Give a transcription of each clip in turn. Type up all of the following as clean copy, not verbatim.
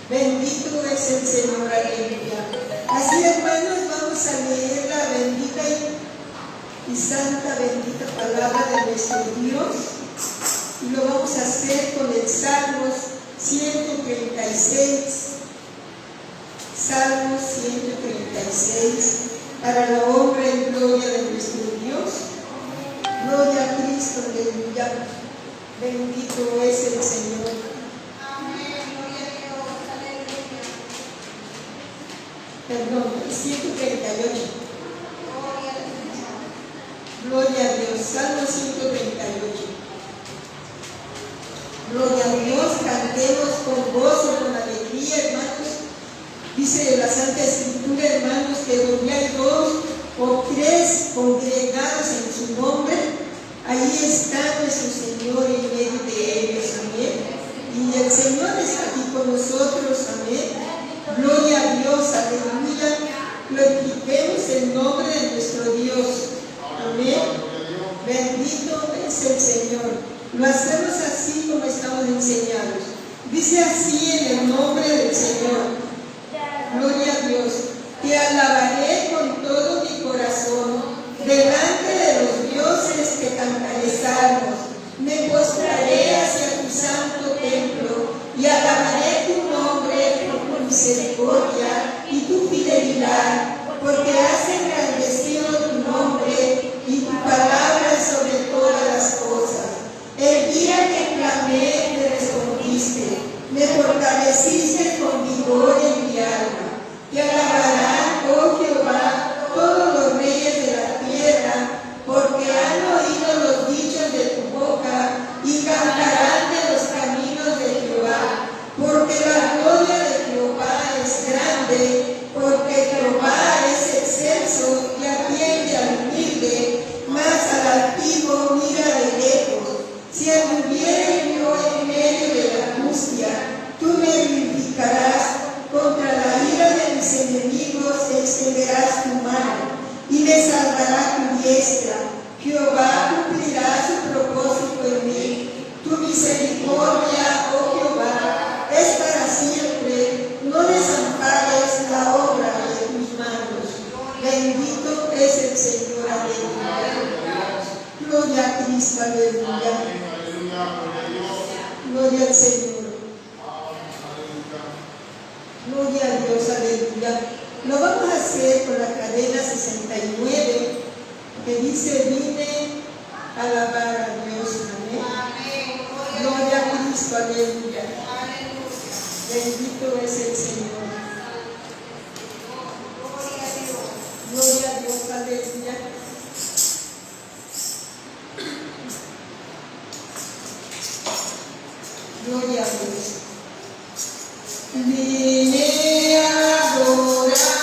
Bendito es el Señor, aleluya. Así, hermanos, vamos a leer la bendita y santa, bendita palabra de nuestro Dios. Y lo vamos a hacer con el Salmos 136. Salmos 136, para la honra y gloria de nuestro Dios. Gloria a Cristo, aleluya. Bendito es el Señor. Amén, gloria a Dios, aleluya. Perdón, 138. Gloria al Señor. Gloria a Dios. Salmo 138. Gloria a Dios, cantemos con gozo, con alegría, hermanos. Dice la Santa Escritura, hermanos, que donde hay dos o tres congregados en su nombre, ahí está nuestro Señor en medio de ellos, amén. Y el Señor está aquí con nosotros, amén. Gloria a Dios, aleluya. Glorifiquemos el nombre de nuestro Dios, amén. Bendito es el Señor. Lo hacemos así como estamos enseñados. Dice así en el nombre del Señor. Gloria a Dios. Te alabaré con todo mi corazón, delante de los dioses te cantaré salmos. Me postraré hacia tu santo templo y alabaré tu nombre por tu misericordia y tu fidelidad, porque has engrandecido tu nombre y tu palabra sobre todas las cosas. El día que clamé me respondiste, me fortaleciste con vigor en mi alma. Te alabarán, oh Jehová, todos los reyes de la tierra, porque han oído los dichos de tu boca y cantarán de los caminos de Jehová, porque la gloria de Jehová es grande, porque Jehová es excelso y atiende al humilde, mas al altivo mira de lejos. Si anduviere yo en medio de la angustia, tú me vivificarás. Contra la ira de mis enemigos extenderás tu mano y me salvará tu diestra. Jehová cumplirá su propósito en mí. Tu misericordia, oh Jehová, es para siempre. No desampares la obra de tus manos. Bendito es el Señor, aleluya. Gloria a Cristo, aleluya. Gloria al Señor. Gloria a Dios, aleluya. Lo vamos a hacer con la cadena 69, que dice: vine a alabar a Dios, amén. Gloria a Cristo, aleluya. Bendito es el Señor. Gloria a Dios, aleluya. Gloria a Dios. Vine a adorar.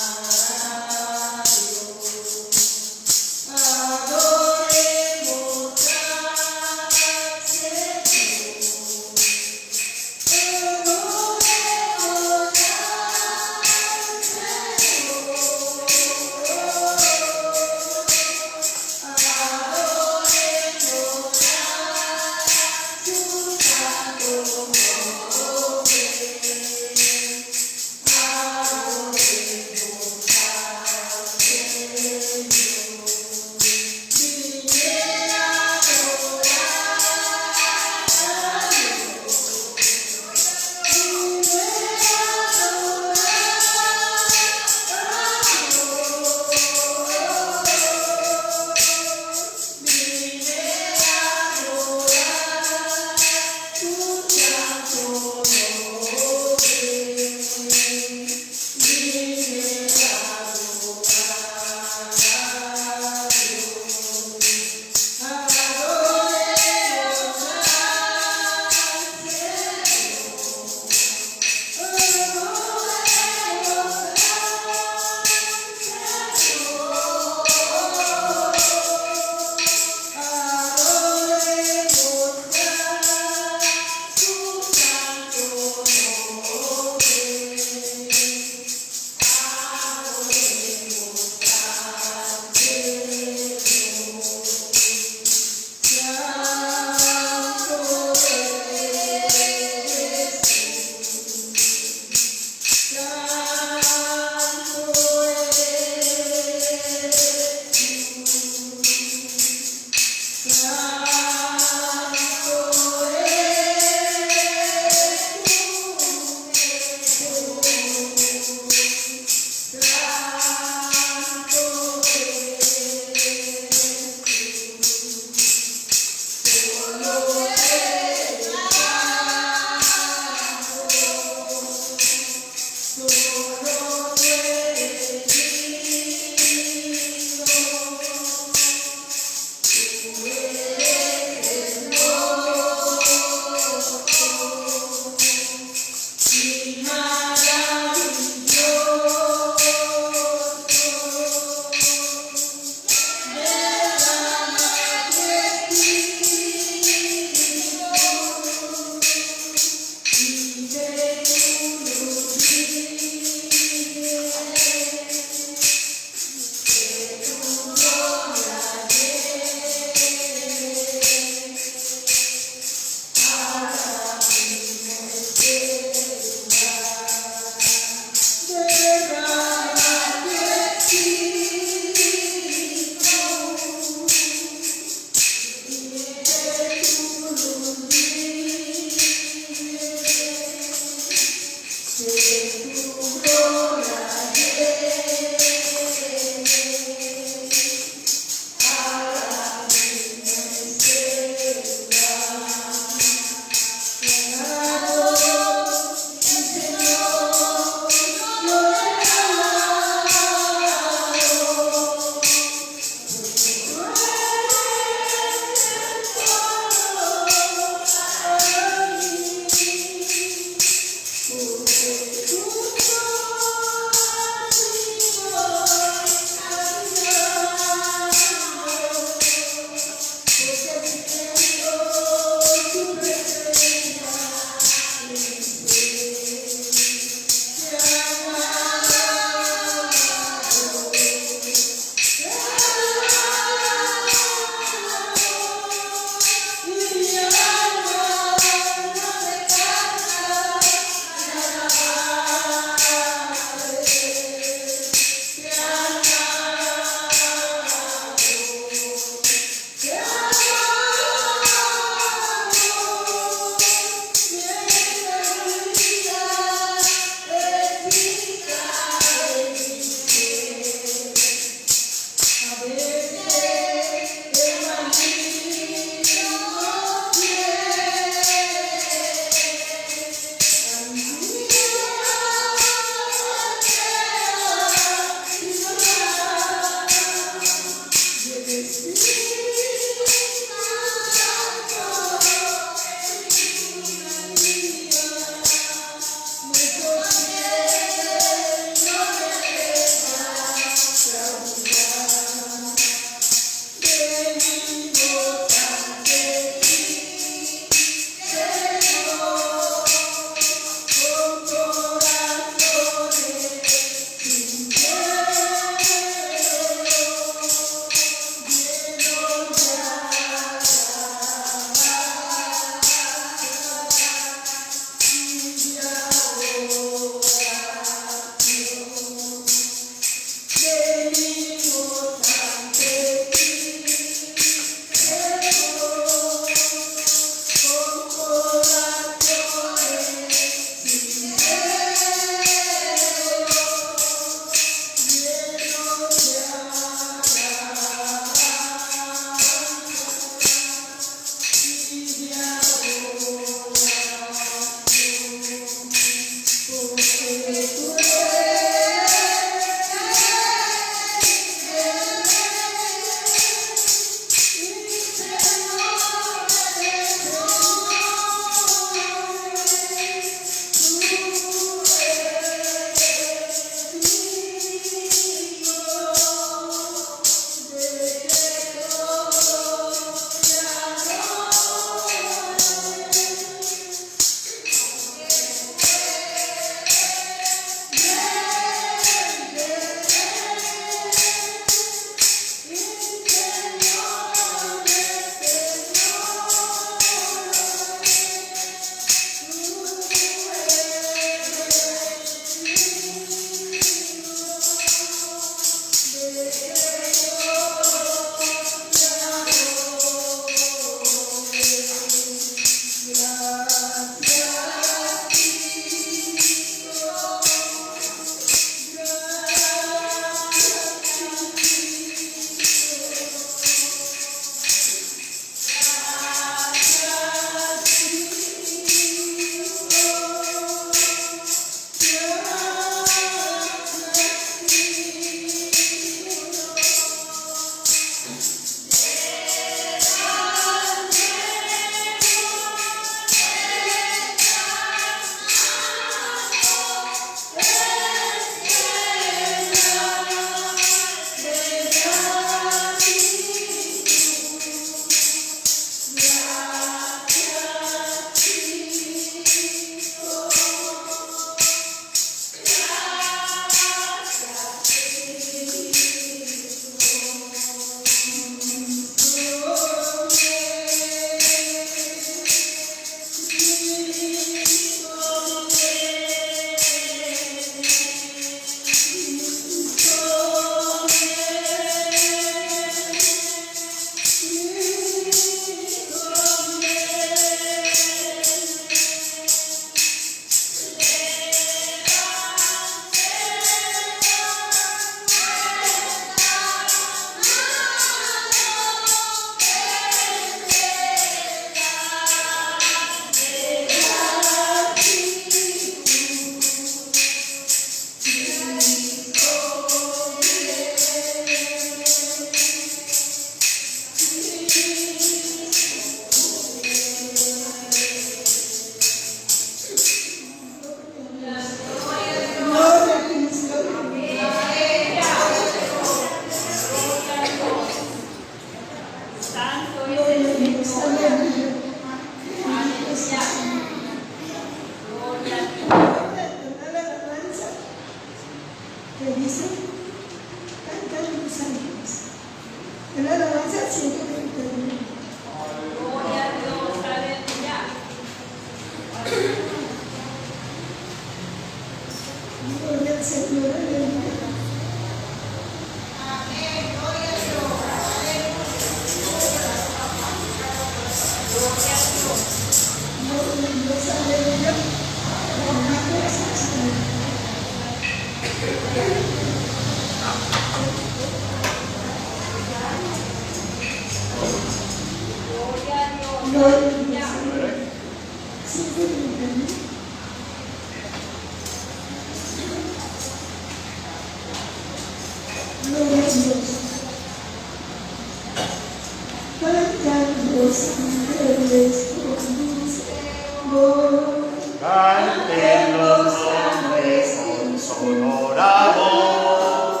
Canten los hombres con sonora voz,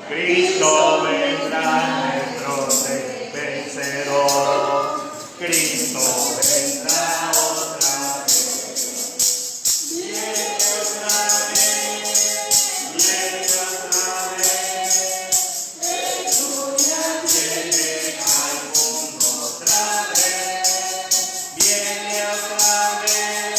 Cristo vendrá nuestro vencedor, Cristo vendrá otra vez, viene otra vez, viene otra vez, Jesús ya viene al mundo otra vez, viene otra vez.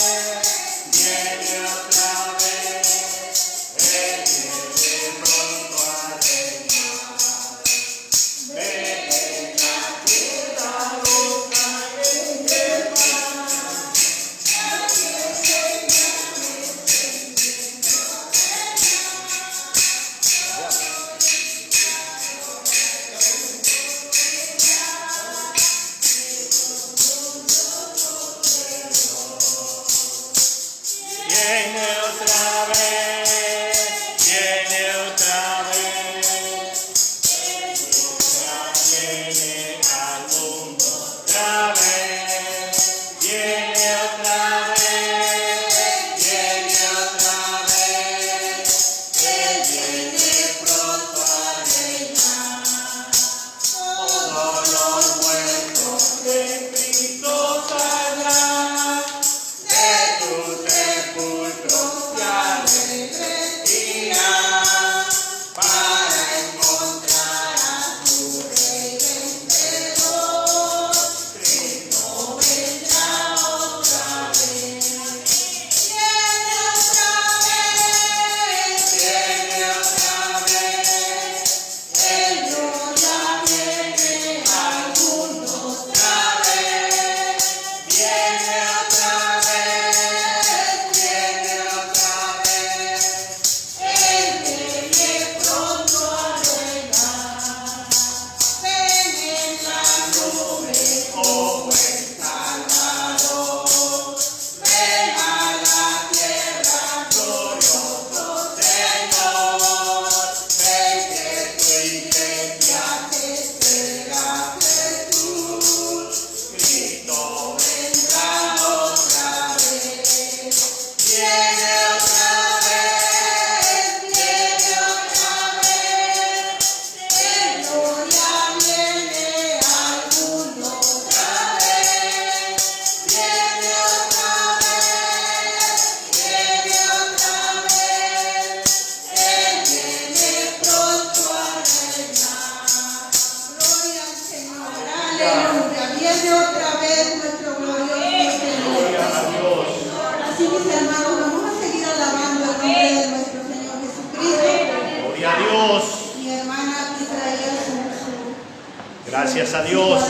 Gracias a Dios.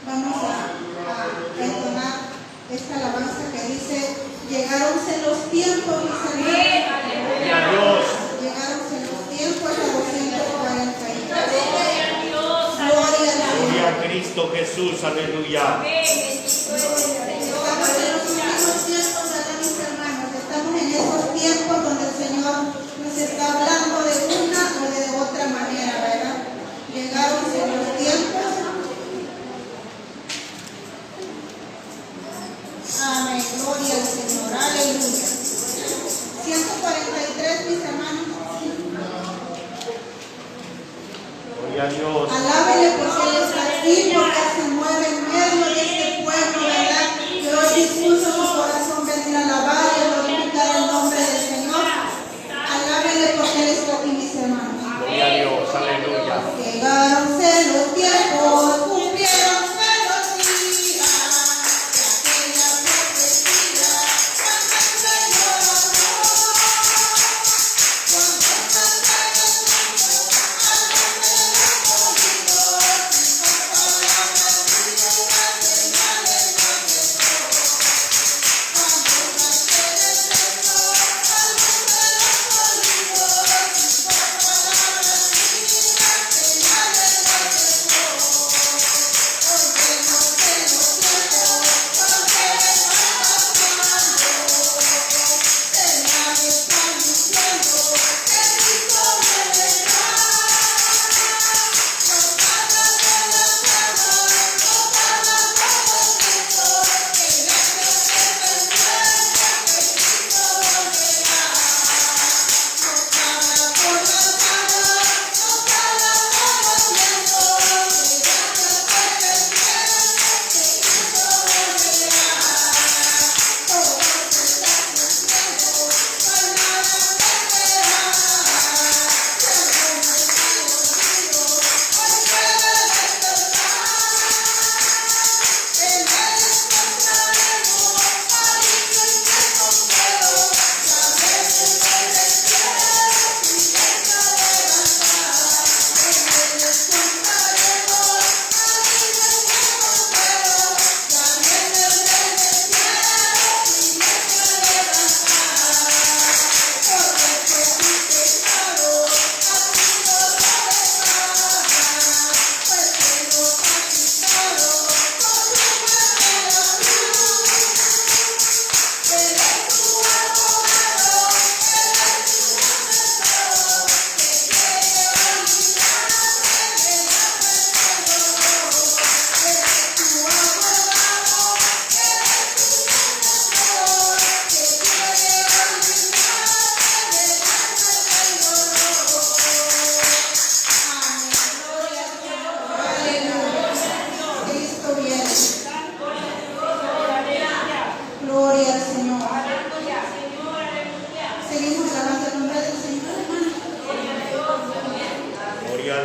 Vamos a entonar esta alabanza que dice: llegáronse los tiempos, mis hermanos. Gloria a Dios. Llegáronse los tiempos a 240. Gloria a Cristo Jesús, aleluya. Estamos en los últimos tiempos, ¿verdad, mis hermanos? Estamos en esos tiempos donde el Señor nos está hablando de una o de otra manera, ¿verdad? Llegáronse los tiempos. Amén, gloria al Señor, aleluya. 143, mis hermanos. Gloria a Dios. Alábele porque Él está aquí, porque se mueve en medio de este pueblo, ¿verdad? Que hoy dispuso su corazón venir a alabar y a glorificar el nombre del Señor. Alábele porque Él está aquí, mis hermanos. Gloria a Dios, aleluya. Llegáronse los tiempos, cumpliéronse los días de aquella profecía, cuando el Señor habló, cuando el Santo del Mundo, al nombre del escogido, sus palabras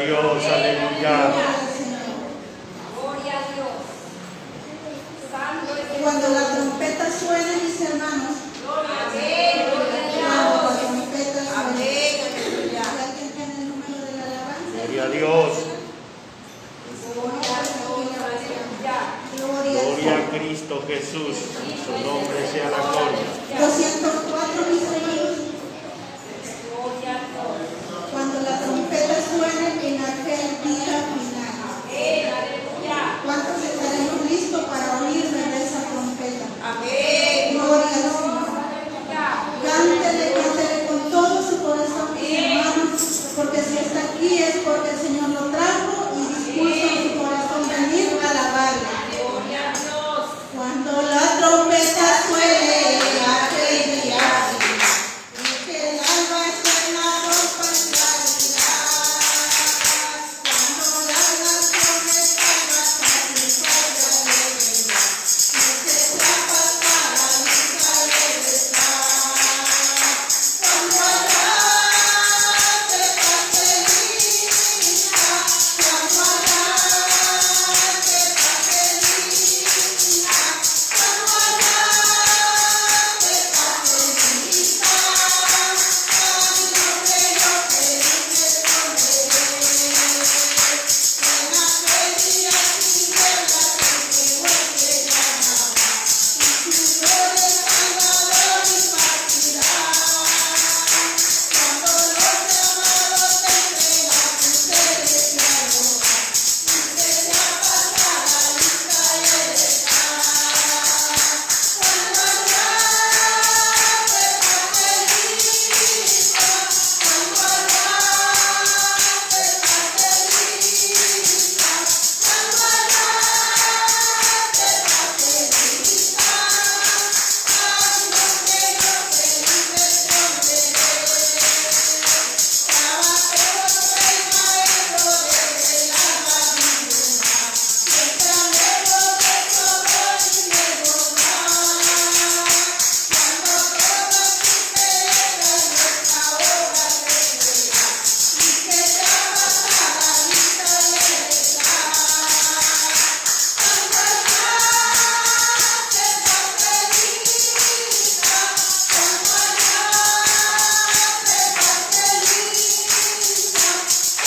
Dios, aleluya. Gloria a Dios. Santo es el Cuando la trompeta suene, mis hermanos, Amén. Gloria a cuando la Dios. trompeta suene. Amén. ¿Y Aleluya. alguien tiene el número de la alabanza? Gloria a Dios. Gloria a Dios. Aleluya. Gloria Gloria a a Cristo Jesús. Su nombre sea la gloria. Dios. 204, mis hermanos. Gloria a Dios. Cuando la trompeta suene en aquel día final. Amén. Aleluya. ¿Cuántos estaremos listos para oír de esa trompeta? Amén. Gloria al Señor. Aleluya. Cántele con todo su corazón, mis hermanos, porque si está aquí es porque el Señor lo trajo y dispuso en su corazón venir a alabarle. Gloria a Dios. Cuando la trompeta suene aquel día y que el alba esté en la ropa en claridad, cuando las naciones caigan casi fuera de ella, y se trapa para Israel está, cuando arrase pastelina, cuando arrase pastelina, cuando arrase pastelina, ay, no creo feliz me esconderé, en aquel día sin guerra, sin muerte llamada, y su gloria el Salvador impartirá, cuando los llamados entren a su celestial hogar, y se sea pasada lista y heredad, cuando arrase pastelina, cuando arrase pastelina, cuando arrase pastelina, ay, no creo feliz me esconderé, trabajemos el maestro desde la madrugada, siempre anhelo de su amor y de gozar, cuando todo se perezca en nuestra hora de entrega, y que sea pasada lista y heredad, cuando arrase pastelina, cuando arrase pastelina,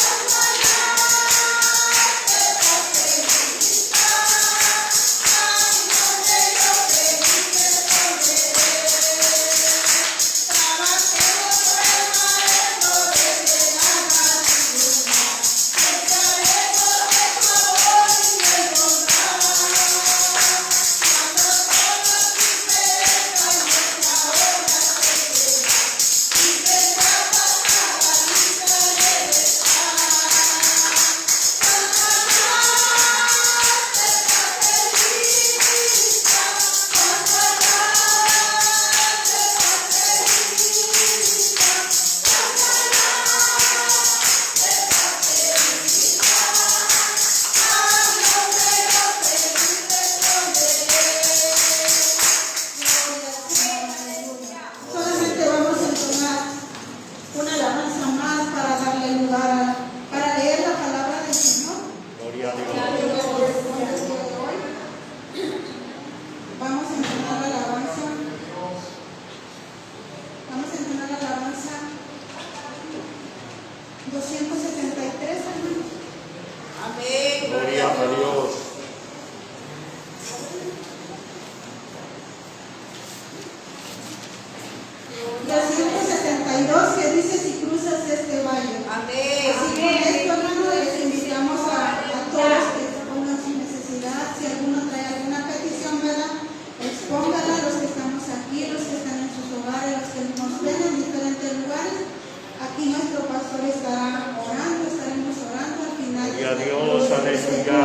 cuando arrase pastelina, ay, no creo feliz me esconderé, trabajemos por el maestro desde la madrugada, siempre haremos de su amor y de gozar, cuando todo se perezca en nuestra hora de entrega, y que sea pasada lista y heredad, cuando arrase pastelina, cuando arrase pastelina, cuando arrase pastelina, ay, no creo feliz me esconderé. Solamente vamos a entonar una alabanza más para darle lugar para leer la palabra del Señor. Gloria a Dios. Vamos a entonar la alabanza. Vamos a entonar la alabanza 273, hermanos. Amén. Gloria a Dios. 272 que dice si cruzas este valle. Amén. Así con esto, hermano, les invitamos a todos que expongan su necesidad. Si alguno trae alguna petición, ¿verdad? Expóngala, los que estamos aquí, los que están en sus hogares, los que nos ven en diferentes lugares. Aquí nuestro pastor estará orando, estaremos orando al final. Gloria a Dios, aleluya.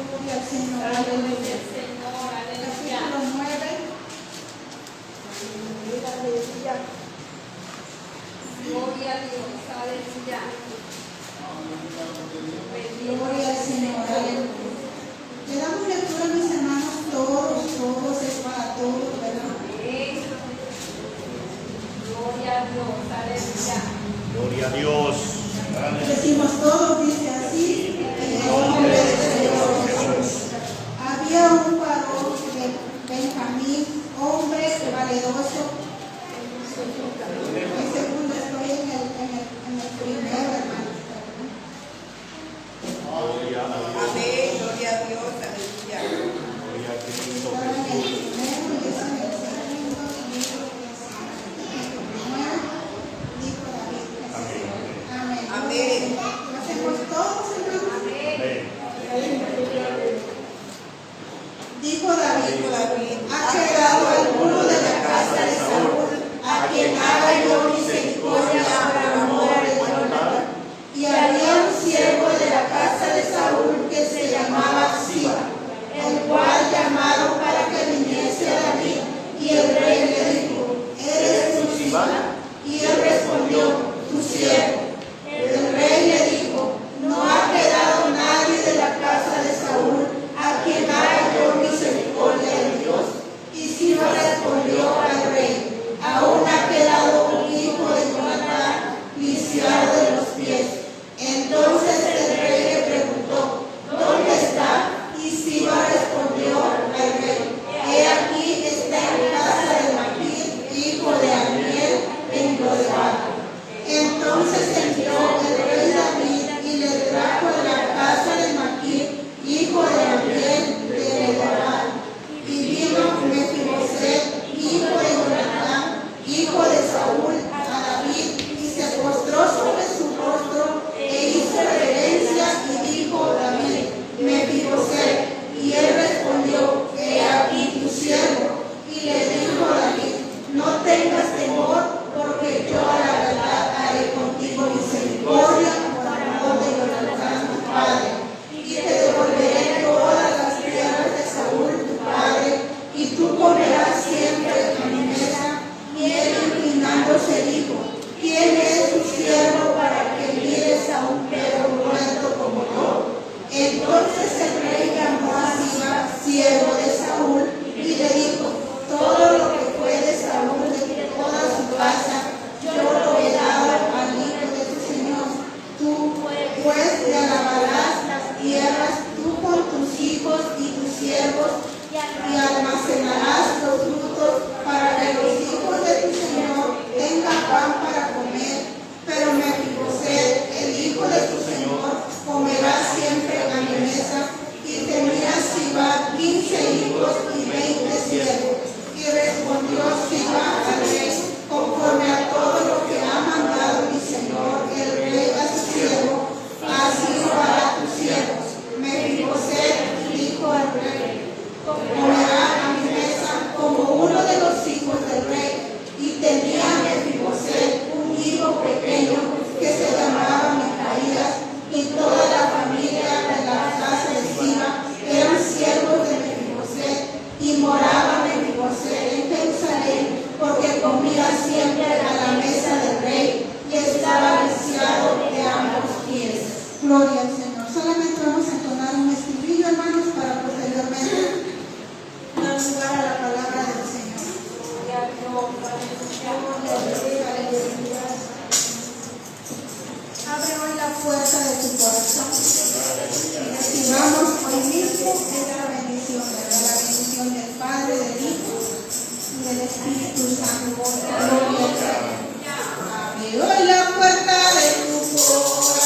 Gloria al Señor. Aleluya. Capítulo 9. Gloria a Dios, aleluya. Gloria al Señor. Aleluya. Le damos lectura, mis hermanos, todos, es para todos, ¿verdad? Gloria a Dios, aleluya. Gloria a Dios. Decimos todos, dice así, en el nombre del Señor Jesús. Había un varón de Benjamín, hombre valeroso. El segundo, estoy en el primero, hermano. Gloria a Dios. Amén, gloria a Dios, aleluya. Gloria a Cristo Estaba en el Jesús. primero y es en el segundo libro de Samuel, dijo David. Amén. Amén. Lo hacemos todos, hermanos. Amén. Dijo David, Dijo David, ha quedado alguno de la casa de Saúl, a quien haga yo misericordia por amor de Jonatán. Y había un siervo de la casa de Saúl que se llamaba Siba, el cual llamaron para que viniese a David. Y el rey le dijo, ¿eres tú Siba? Y él respondió, tu siervo. El rey le dijo, no ha quedado nadie de la casa de Saúl a quien haga yo misericordia de Dios. Y Siba respondió al rey, aún ha quedado un hijo de Jonatán, lisiado de los pies. Entonces el rey le preguntó, ¿dónde está? Y Siba respondió al rey, he aquí está en casa de Maquir, hijo de Amiel, en Lodebar. Entonces envió el rey David y le trajo de la casa de Maquir, hijo de Amiel, de Lodebar. Y vino Mefiboset, hijo de Jonatán, hijo de Saúl, a David, y se postró sobre su rostro e hizo reverencia y dijo David, Mefiboset. Y él respondió, he aquí tu siervo. Y le dijo David, no tengas temor, porque yo a la verdad haré contigo misericordia por amor de Jonatán tu padre. Y te devolveré todas las tierras de Saúl tu padre, y tú comerás siempre a mi mesa. Y él inclinándose dijo, ¿quién es tu siervo para que mires a un perro muerto como yo? Entonces el rey llamó a Siba, siervo de Saúl, y le dijo, todo lo que fue de Saúl de toda su casa, yo lo he dado al hijo de tu señor. Tú pues le alabarás las tierras, tú con tus hijos y tus siervos, y almacenarás los frutos para que los hijos de tu señor tengan pan para comer. Pero Mefiboset, el hijo de tu señor, comerá siempre a mi mesa. Y tenía Siba 15 hijos y 20 siervos. Y respondió Siba al rey, conforme a todo lo que ha mandado mi señor el rey a su siervo, así lo hará tus siervos. Mefiboset dijo al rey, comerá a mi mesa como uno de los hijos del rey. Y tenía Mefiboset un hijo pequeño que se llamaba Micaías, y toda la familia de la casa de Siba eran siervos de Mefiboset, y moraba Mefiboset en Jerusalén, porque comía siempre a la mesa del rey, y estaba lisiado de ambos pies. Gloria al Señor. Solamente vamos a entonar un estribillo, hermanos, para posteriormente dar lugar a la palabra del Señor. Gloria a Dios, aleluya. Abre hoy la puerta de tu corazón y recibamos hoy mismo esta bendición, ¿verdad? La bendición del Padre, del Hijo y del Espíritu Santo. Gloria al Señor. Abre hoy la puerta de tu corazón.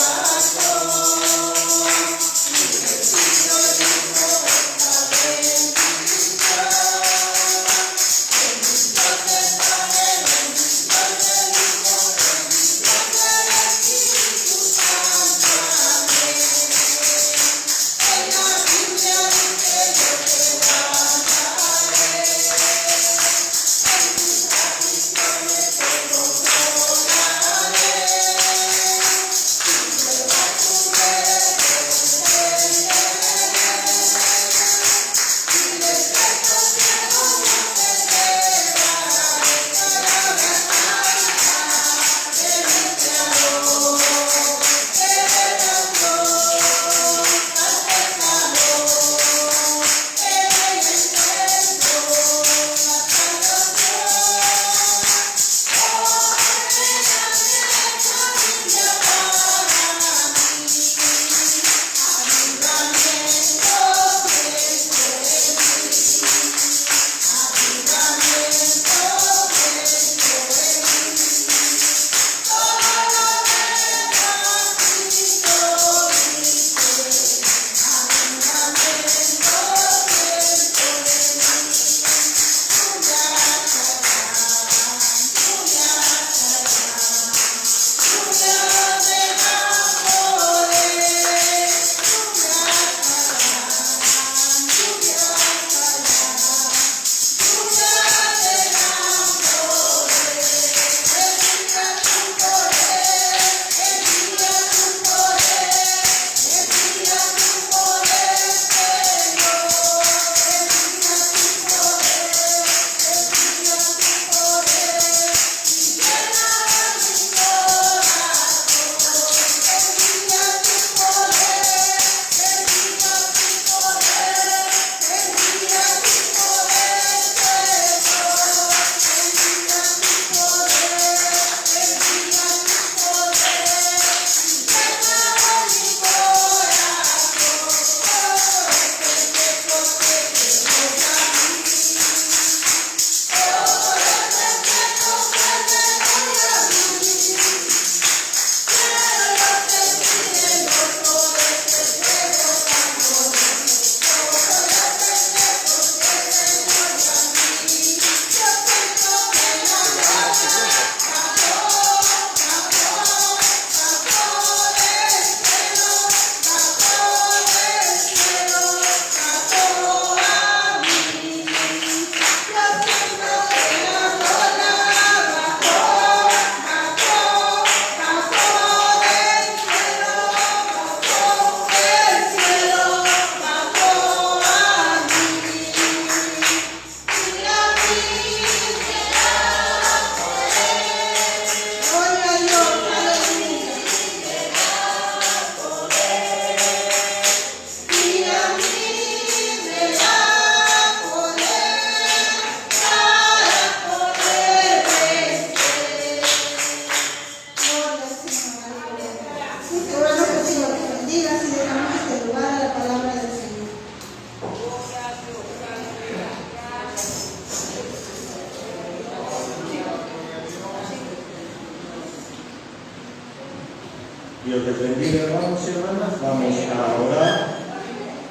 les bendiga, hermanos y hermanas. Vamos a orar.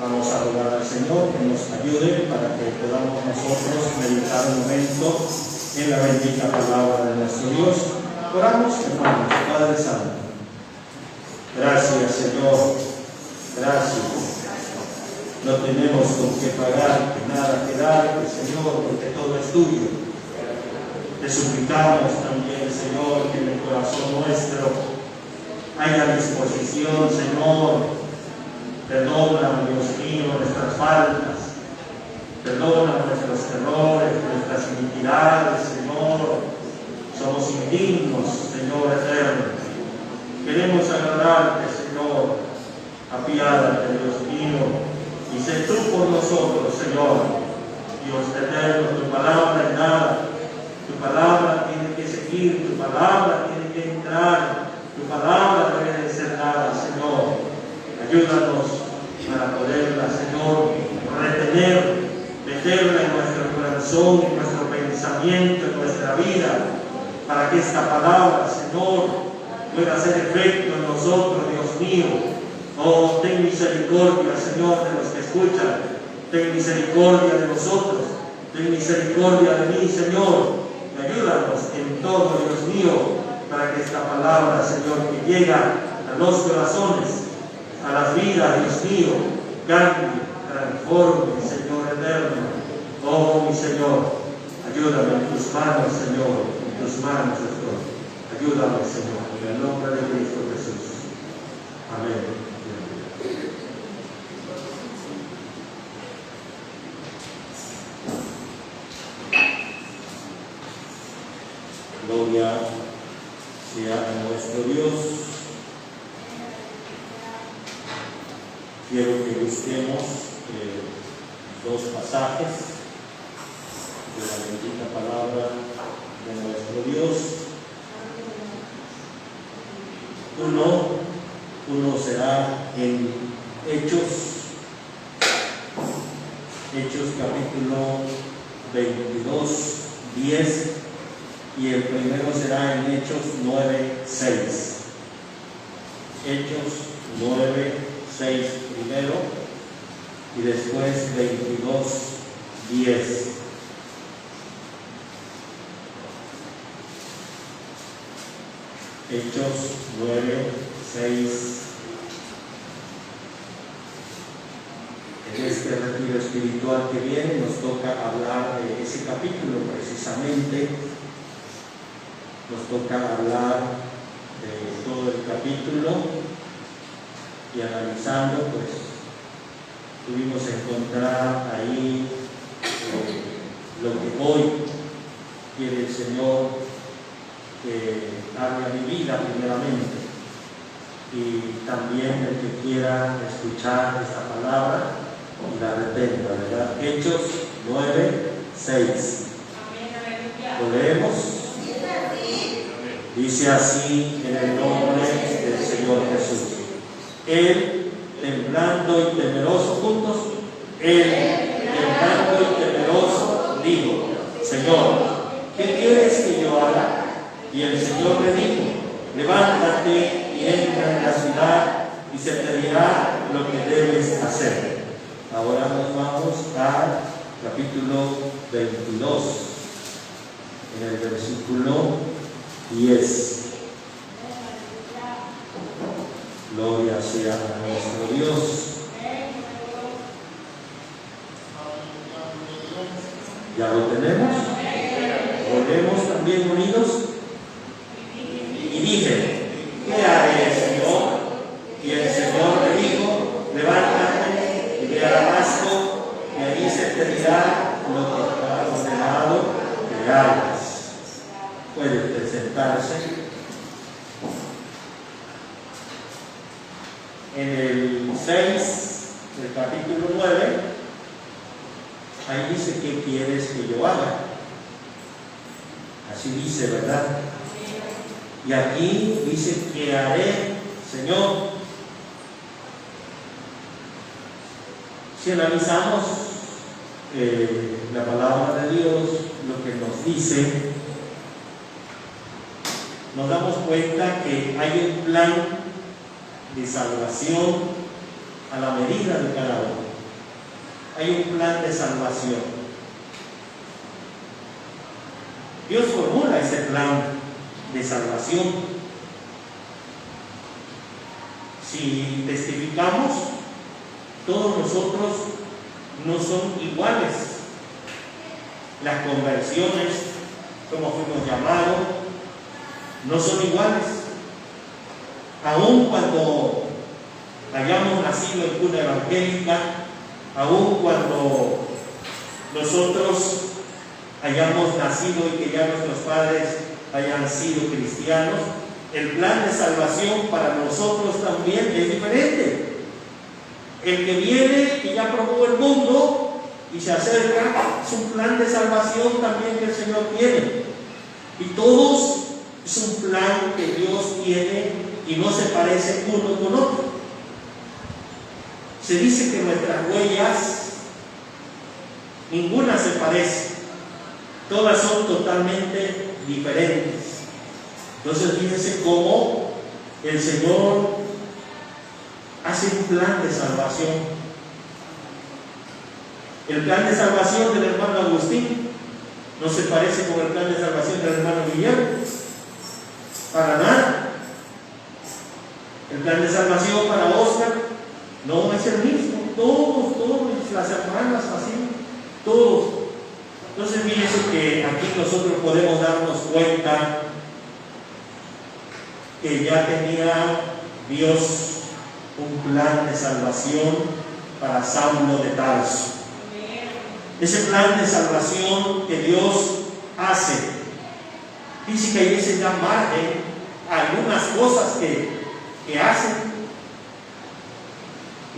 Vamos a rogar al Señor que nos ayude para que podamos nosotros meditar un momento en la bendita palabra de nuestro Dios. Oramos, hermanos. Padre Santo, gracias, Señor. Gracias. No tenemos con qué pagar, nada que dar, Señor, porque todo es tuyo. Te suplicamos también, Señor, que en el corazón nuestro haya disposición, Señor. Perdona, Dios mío, nuestras faltas. Perdona nuestros errores, nuestras iniquidades, Señor. Somos indignos, Señor eterno. Queremos agradarte, Señor. Apiádate, Dios mío. Y sé tú por nosotros, Señor. Dios eterno, tu palabra es nada. Tu palabra tiene que seguir, tu palabra tiene que entrar, tu palabra debe de ser nada, Señor. Ayúdanos para poderla, Señor, retener, meterla en nuestro corazón, en nuestro pensamiento, en nuestra vida, para que esta palabra, Señor, pueda hacer efecto en nosotros, Dios mío. Oh, ten misericordia, Señor, de los que escuchan. Ten misericordia de nosotros. Ten misericordia de mí, Señor. Y ayúdanos en todo, Dios mío, para que esta palabra, Señor, que llega a los corazones, a las vidas, Dios mío, cambie, transforme, Señor eterno. Oh, mi Señor, ayúdame en tus manos, Señor, en tus manos estoy. Ayúdame, Señor, en el nombre de Cristo Jesús. Amén. Gloria sea a nuestro Dios. Quiero que busquemos dos pasajes de la bendita palabra de nuestro Dios. Uno será en Hechos capítulo 22, 10, y el primero será en Hechos 9, 6. Hechos 9, 6 primero y después 22, 10. Hechos 9, 6. En este retiro espiritual que viene nos toca hablar de ese capítulo precisamente. Nos toca hablar de todo el capítulo y analizando, pues pudimos encontrar ahí lo que hoy quiere el Señor que hable a mi vida primeramente, y también el que quiera escuchar esta palabra y la retenga, ¿verdad? Hechos 9, 6. ¿Lo leemos? Dice así en el nombre del Señor Jesús. Él, temblando y temeroso, juntos, él, temblando y temeroso, dijo: Señor, ¿qué quieres que yo haga? Y el Señor le dijo: levántate y entra en la ciudad y se te dirá lo que debes hacer. Ahora nos vamos al capítulo 22, en el versículo 10. Gloria sea a nuestro Dios. ¿Ya lo tenemos? ¿Volvemos también unidos? Y dije: ¿qué haré, Señor? Y el Señor me dijo: levántate y ve a Damasco, y allí se te dirá lo que te ha ordenado que hagas. Puede presentarse. En el 6 del capítulo 9, ahí dice: ¿qué quieres que yo haga? Así dice, ¿verdad? Y aquí dice: ¿qué haré, Señor? Si analizamos la palabra de Dios, lo que nos dice, nos damos cuenta que hay un plan de salvación a la medida de cada uno. Hay un plan de salvación. Dios formula ese plan de salvación. Si testificamos, todos nosotros no son iguales. Las conversiones, como fuimos llamados, no son iguales. Aun cuando hayamos nacido en cuna evangélica, aun cuando nosotros hayamos nacido y que ya nuestros padres hayan sido cristianos, el plan de salvación para nosotros también es diferente. El que viene y ya probó el mundo y se acerca, es un plan de salvación también que el Señor tiene. Y todos es un plan que Dios tiene y no se parece uno con otro. Se dice que nuestras huellas, ninguna se parece. Todas son totalmente diferentes. Entonces fíjense cómo el Señor hace un plan de salvación. El plan de salvación del hermano Agustín no se parece con el plan de salvación del hermano Guillermo. Para nada. El plan de salvación para Oscar no es el mismo. Todos, las hermanas así, todos. Entonces fíjense que aquí nosotros podemos darnos cuenta que ya tenía Dios un plan de salvación para Saulo de Tarso. Ese plan de salvación que Dios hace, dice que hay ese gran margen a algunas cosas que hacen.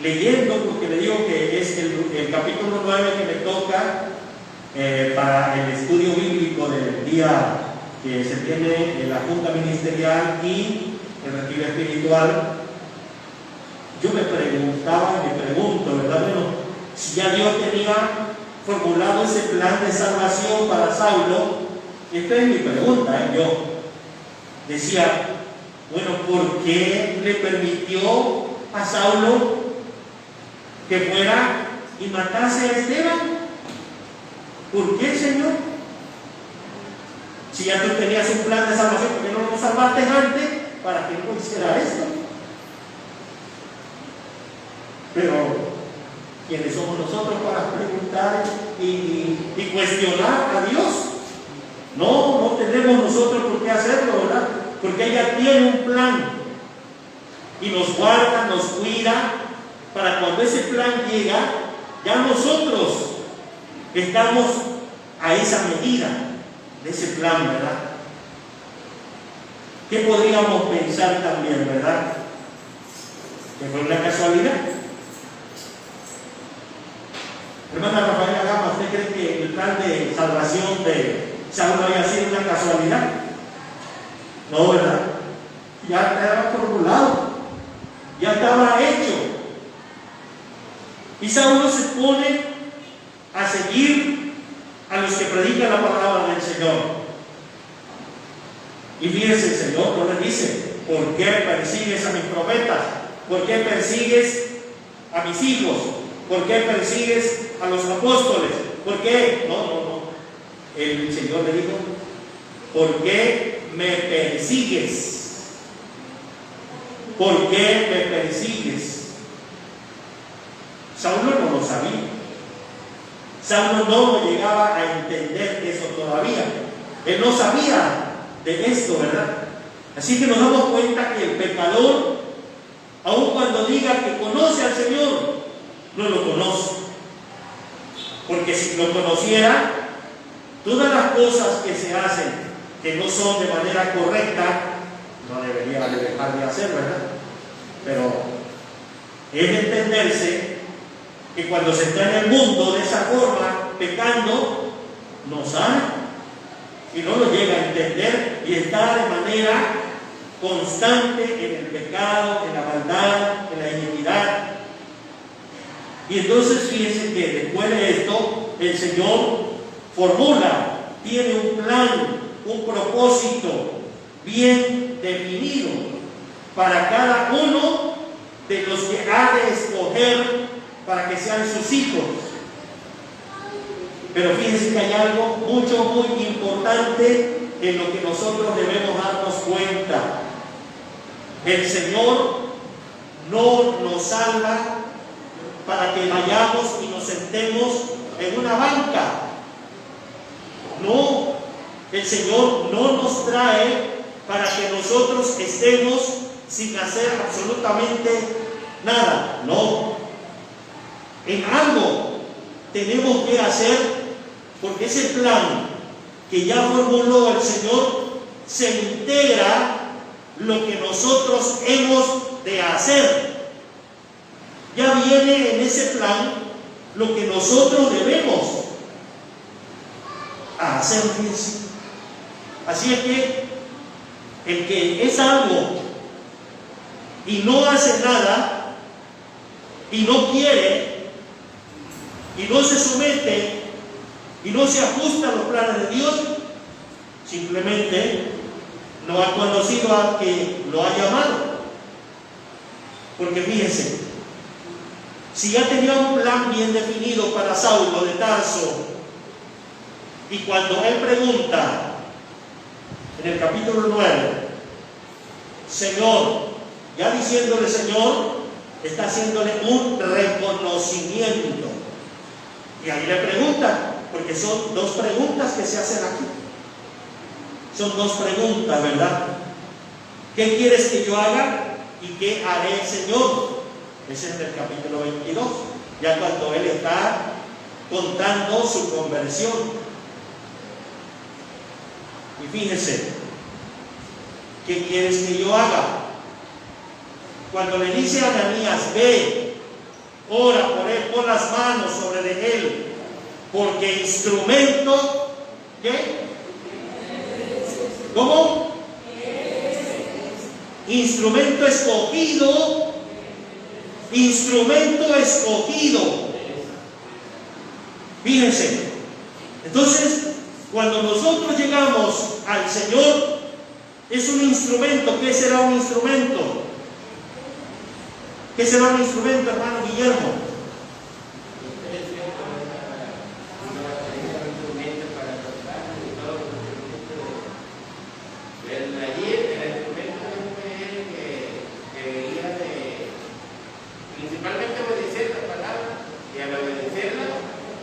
Leyendo, porque le digo que es el capítulo 9 que me toca para el estudio bíblico del día que se tiene en la junta ministerial y el retiro espiritual. Yo me preguntaba y me pregunto, ¿verdad? Bueno, si ya Dios tenía formulado ese plan de salvación para Saulo, esta es mi pregunta, yo decía, bueno, ¿por qué le permitió a Saulo que fuera y matase a Esteban? ¿Por qué, Señor? Si ya tú tenías un plan de salvación, ¿por qué no lo salvaste antes para que no hiciera esto? Pero ¿quiénes somos nosotros para preguntar y cuestionar a Dios? No tenemos nosotros por qué hacerlo, ¿verdad? Porque ella tiene un plan y nos guarda, nos cuida, para cuando ese plan llega, ya nosotros estamos a esa medida de ese plan, ¿verdad? ¿Qué podríamos pensar también, verdad? ¿Que fue una casualidad? Hermana Rafaela Gama, ¿usted cree que el plan de salvación de Saulo había sido una casualidad? No, ¿verdad? Ya estaba formulado, ya estaba hecho. Y Saulo se pone a seguir a los que predican la palabra del Señor. Y fíjense, el Señor no le dice, ¿por qué persigues a mis profetas? ¿Por qué persigues a mis hijos? ¿Por qué persigues a los apóstoles? ¿Por qué? No. El Señor le dijo, ¿por qué me persigues? ¿Por qué me persigues? Saulo no lo sabía. Saulo no llegaba a entender eso todavía. Él no sabía de esto, ¿verdad? Así que nos damos cuenta que el pecador, aun cuando diga que conoce al Señor, no lo conoce. Porque si lo conociera, todas las cosas que se hacen que no son de manera correcta, no debería dejar de hacer, ¿verdad? Pero es de entenderse que cuando se está en el mundo de esa forma, pecando, no sabe y no lo llega a entender y está de manera constante en el pecado, en la maldad, en la iniquidad. Y entonces fíjense que después de esto el Señor formula, tiene un plan, un propósito bien definido para cada uno de los que ha de escoger para que sean sus hijos. Pero fíjense que hay algo muy importante en lo que nosotros debemos darnos cuenta. El Señor no nos salva para que vayamos y nos sentemos en una banca. No, el Señor no nos trae para que nosotros estemos sin hacer absolutamente nada. No, en algo tenemos que hacer, porque ese plan que ya formuló el Señor se integra lo que nosotros hemos de hacer. Ya viene en ese plan lo que nosotros debemos hacer. Así es que el que es algo y no hace nada y no quiere y no se somete y no se ajusta a los planes de Dios, simplemente no ha conocido a que lo ha llamado. Porque fíjense, si ya tenía un plan bien definido para Saulo de Tarso, y cuando él pregunta en el capítulo 9, Señor, ya diciéndole Señor, está haciéndole un reconocimiento. Y ahí le pregunta, porque son dos preguntas que se hacen aquí. Son dos preguntas, ¿verdad? ¿Qué quieres que yo haga? ¿Y qué haré, Señor? Ese es el capítulo 22, ya cuando él está contando su conversión. Y fíjese, ¿qué quieres que yo haga? Cuando le dice a Ananías, ve, ora por él, pon las manos sobre de él, porque instrumento, ¿qué? ¿Cómo? Instrumento escogido. Instrumento escogido. Fíjense. Entonces, cuando nosotros llegamos al Señor, es un instrumento. ¿Qué será un instrumento? ¿Qué será un instrumento, hermano Guillermo? Principalmente obedecer la palabra, y al obedecerla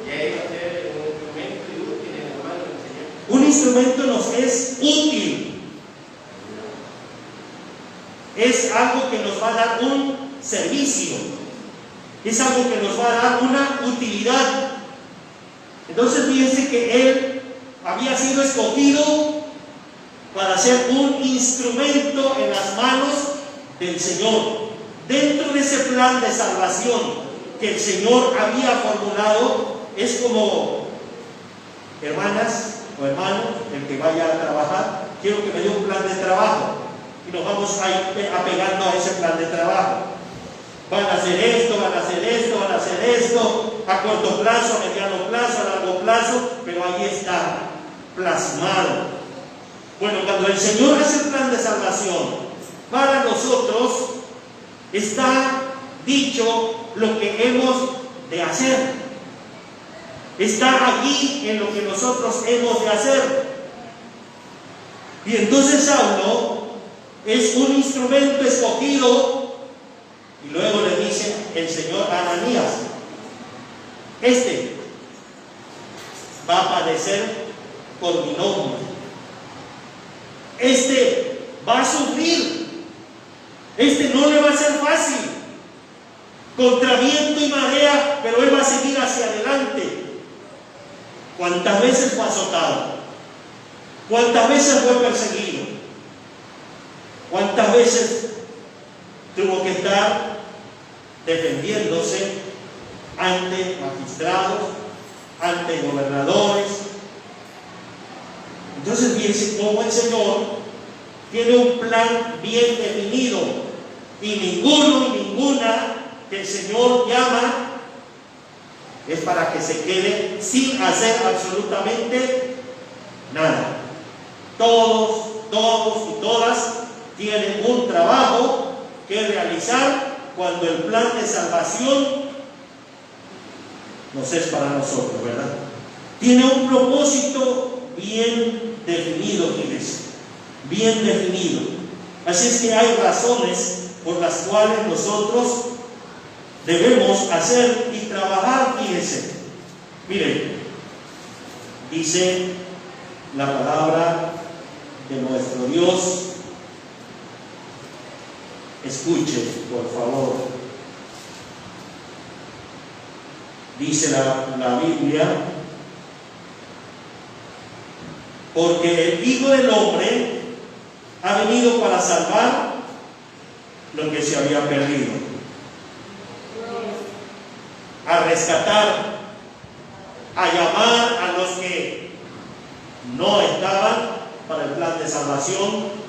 ya iba a ser un instrumento y útil en las manos del Señor. Un instrumento nos es útil. Es algo que nos va a dar un servicio. Es algo que nos va a dar una utilidad. Entonces fíjense que él había sido escogido para ser un instrumento en las manos del Señor. Dentro de ese plan de salvación que el Señor había formulado, es como, hermanas o hermanos, el que vaya a trabajar, quiero que me dé un plan de trabajo y nos vamos a ir apegando a ese plan de trabajo. Van a hacer esto, van a hacer esto, van a hacer esto, a corto plazo, a mediano plazo, a largo plazo, pero ahí está plasmado. Bueno, cuando el Señor hace el plan de salvación para nosotros, está dicho lo que hemos de hacer. Está allí en lo que nosotros hemos de hacer. Y entonces Saulo es un instrumento escogido, y luego le dice el Señor a Ananías, este va a padecer por mi nombre. Este va a sufrir. Este no le va a ser fácil, contra viento y marea, pero él va a seguir hacia adelante. ¿Cuántas veces fue azotado? ¿Cuántas veces fue perseguido? ¿Cuántas veces tuvo que estar defendiéndose ante magistrados, ante gobernadores? Entonces fíjense cómo el Señor tiene un plan bien definido, y ninguno y ninguna que el Señor llama es para que se quede sin hacer absolutamente nada. Todos y todas tienen un trabajo que realizar cuando el plan de salvación nos es para nosotros, ¿verdad? Tiene un propósito bien definido, fíjense, bien definido. Así es que hay razones por las cuales nosotros debemos hacer y trabajar, fíjense. Miren, dice la palabra de nuestro Dios. Escuche, por favor. Dice la Biblia: porque el Hijo del Hombre ha venido para salvar lo que se había perdido, a rescatar, a llamar a los que no estaban para el plan de salvación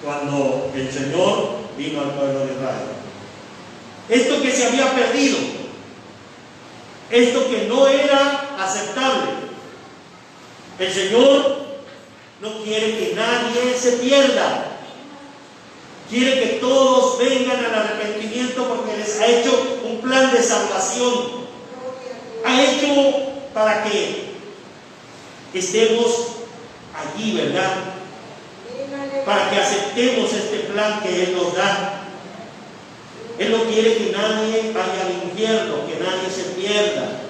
cuando el Señor vino al pueblo de Israel. Esto que se había perdido, esto que no era aceptable, el Señor no quiere que nadie se pierda. Quiere que todos vengan al arrepentimiento porque les ha hecho un plan de salvación. Ha hecho para que estemos allí, ¿verdad? Para que aceptemos este plan que Él nos da. Él no quiere que nadie vaya al infierno, que nadie se pierda.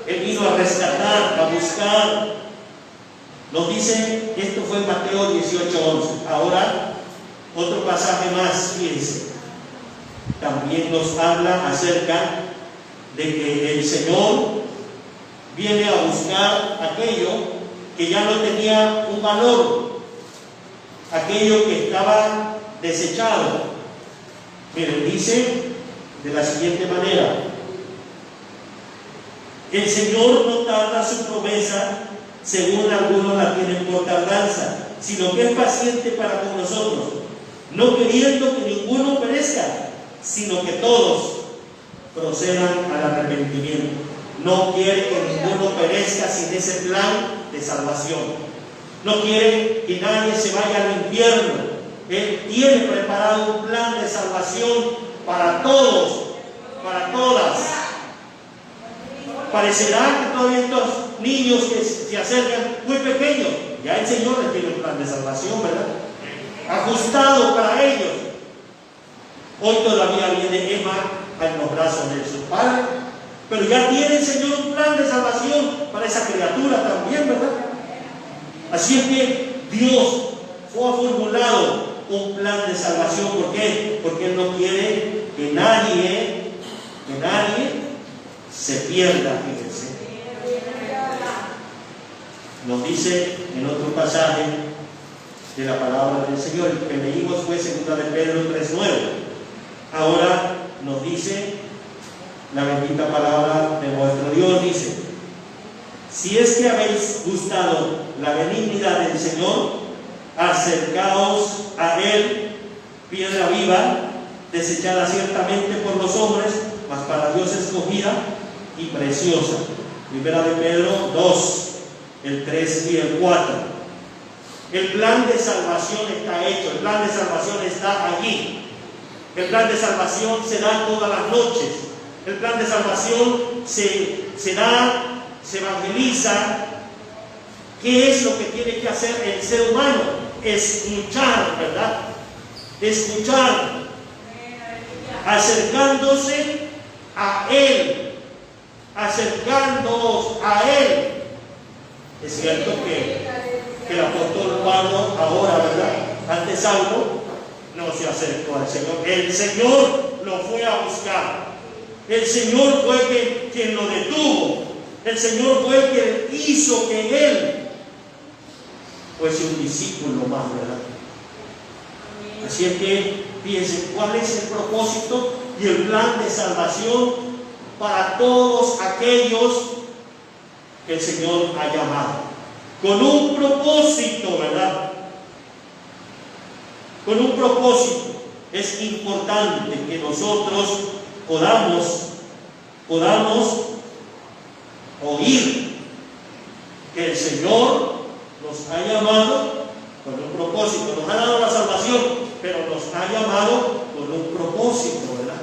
Él vino a rescatar, a buscar. Nos dice, esto fue en Mateo 18:11. Ahora, otro pasaje más, fíjense. También nos habla acerca de que el Señor viene a buscar aquello que ya no tenía un valor, aquello que estaba desechado. Miren, dice de la siguiente manera: el Señor no tarda su promesa, según algunos la tienen por tardanza, sino que es paciente para con nosotros, no queriendo que ninguno perezca, sino que todos procedan al arrepentimiento. No quiere que ninguno perezca sin ese plan de salvación. No quiere que nadie se vaya al infierno. Él tiene preparado un plan de salvación para todos, para todas. Parecerá que todavía estos niños que se acercan muy pequeños, ya el Señor les tiene un plan de salvación, ¿verdad? Ajustado para ellos. Hoy todavía viene Emma en los brazos de su padre, pero ya tiene el Señor un plan de salvación para esa criatura también, ¿verdad? Así es que Dios ha formulado un plan de salvación. ¿Por qué? Porque Él no quiere que nadie se pierda, fíjense. Nos dice en otro pasaje de la palabra del Señor, el que leímos fue 2 de Pedro 3:9. Ahora nos dice la bendita palabra de nuestro Dios, dice: si es que habéis gustado la benignidad del Señor, acercaos a Él, piedra viva, desechada ciertamente por los hombres, mas para Dios escogida y preciosa. Primera de Pedro 2, el 3 y el 4. El plan de salvación está hecho, el plan de salvación está allí. El plan de salvación se da todas las noches. El plan de salvación se da, se evangeliza. ¿Qué es lo que tiene que hacer el ser humano? Escuchar, ¿verdad? Escuchar, acercándose a Él, acercándonos a Él. Es cierto que el apóstol Pablo ahora, ¿verdad? Antes Saulo no se acercó al Señor. El Señor lo fue a buscar. El Señor fue quien lo detuvo. El Señor fue el que hizo que Él fuese un discípulo más, ¿verdad? Así es que fíjense cuál es el propósito y el plan de salvación para todos aquellos que el Señor ha llamado. Con un propósito, ¿verdad? Con un propósito. Es importante que nosotros podamos oír que el Señor nos ha llamado con un propósito, nos ha dado la salvación, pero nos ha llamado con un propósito, ¿verdad?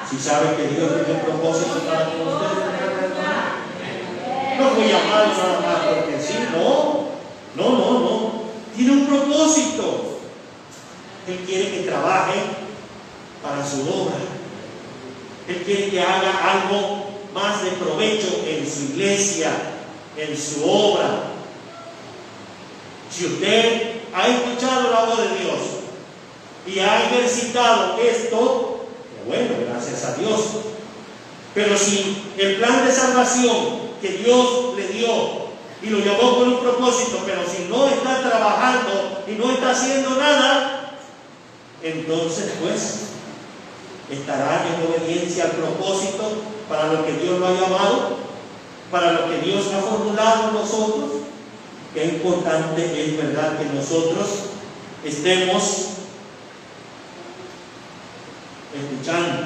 Si sabe que Dios tiene un propósito para con ustedes, no fue llamado nada más porque sí, no. Tiene un propósito. Él quiere que trabaje para su obra. Él quiere que haga algo más de provecho en su iglesia, en su obra. Si usted ha escuchado la voz de Dios y ha ejercitado esto, bueno, gracias a Dios. Pero si el plan de salvación que Dios le dio y lo llamó con un propósito, pero si no está trabajando y no está haciendo nada, entonces pues estará en obediencia al propósito para lo que Dios lo ha llamado, para lo que Dios ha formulado en nosotros. Qué importante es, verdad, que nosotros estemos escuchando,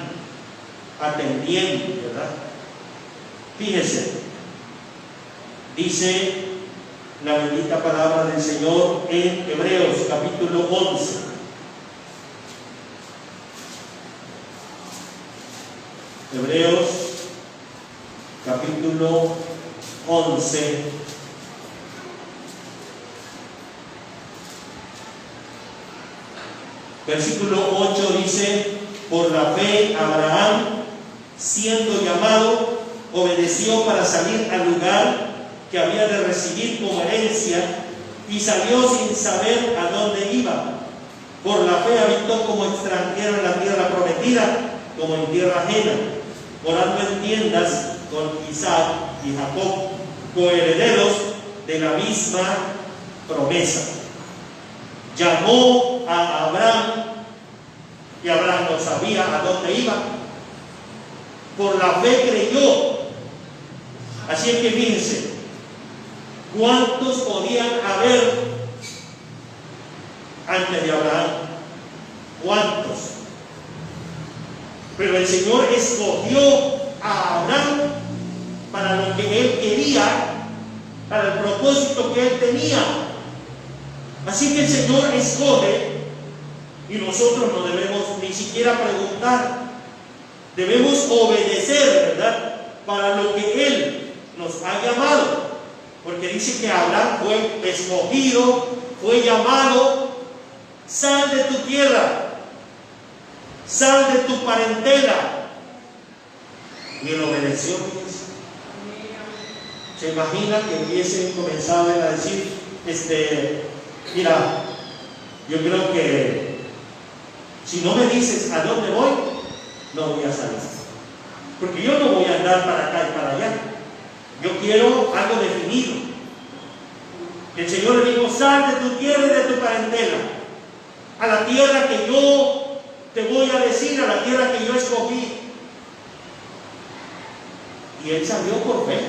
atendiendo, ¿verdad? Fíjese, dice la bendita palabra del Señor en Hebreos capítulo 11. Hebreos capítulo 11. Versículo 8 dice: por la fe Abraham, siendo llamado, obedeció para salir al lugar que había de recibir como herencia, y salió sin saber a dónde iba. Por la fe habitó como extranjero en la tierra prometida, como en tierra ajena, morando en tiendas con Isaac y Jacob, coherederos de la misma promesa. Llamó a Abraham, y Abraham no sabía a dónde iba. Por la fe creyó. Así es que fíjense, ¿cuántos podían haber antes de Abraham? ¿Cuántos? Pero el Señor escogió a Abraham para lo que él quería, para el propósito que él tenía. Así que el Señor escoge, y nosotros no debemos ni siquiera preguntar, debemos obedecer, ¿verdad?, para lo que Él nos ha llamado, porque dice que Abraham fue escogido, fue llamado. Sal de tu tierra, sal de tu parentela, y él obedeció. Se imagina que hubiesen comenzado a decir, mira, yo creo que si no me dices a dónde voy, no voy a salir, porque yo no voy a andar para acá y para allá. Yo quiero algo definido. El Señor le dijo: sal de tu tierra y de tu parentela, a la tierra que yo te voy a decir, a la tierra que yo escogí. Y él salió por fe,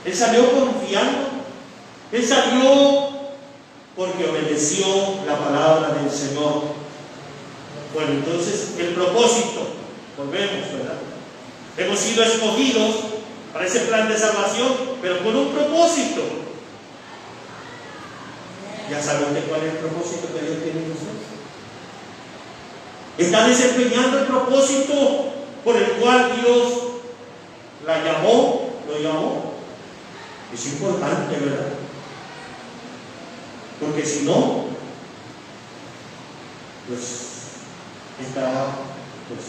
él salió confiando, él salió porque obedeció la palabra del Señor. Bueno, entonces el propósito, volvemos, ¿verdad? Hemos sido escogidos para ese plan de salvación, pero con un propósito. ¿Ya sabe usted cuál es el propósito que Dios tiene en nosotros? Está desempeñando el propósito por el cual Dios la llamó, lo llamó. Es importante, ¿verdad? Porque si no, pues está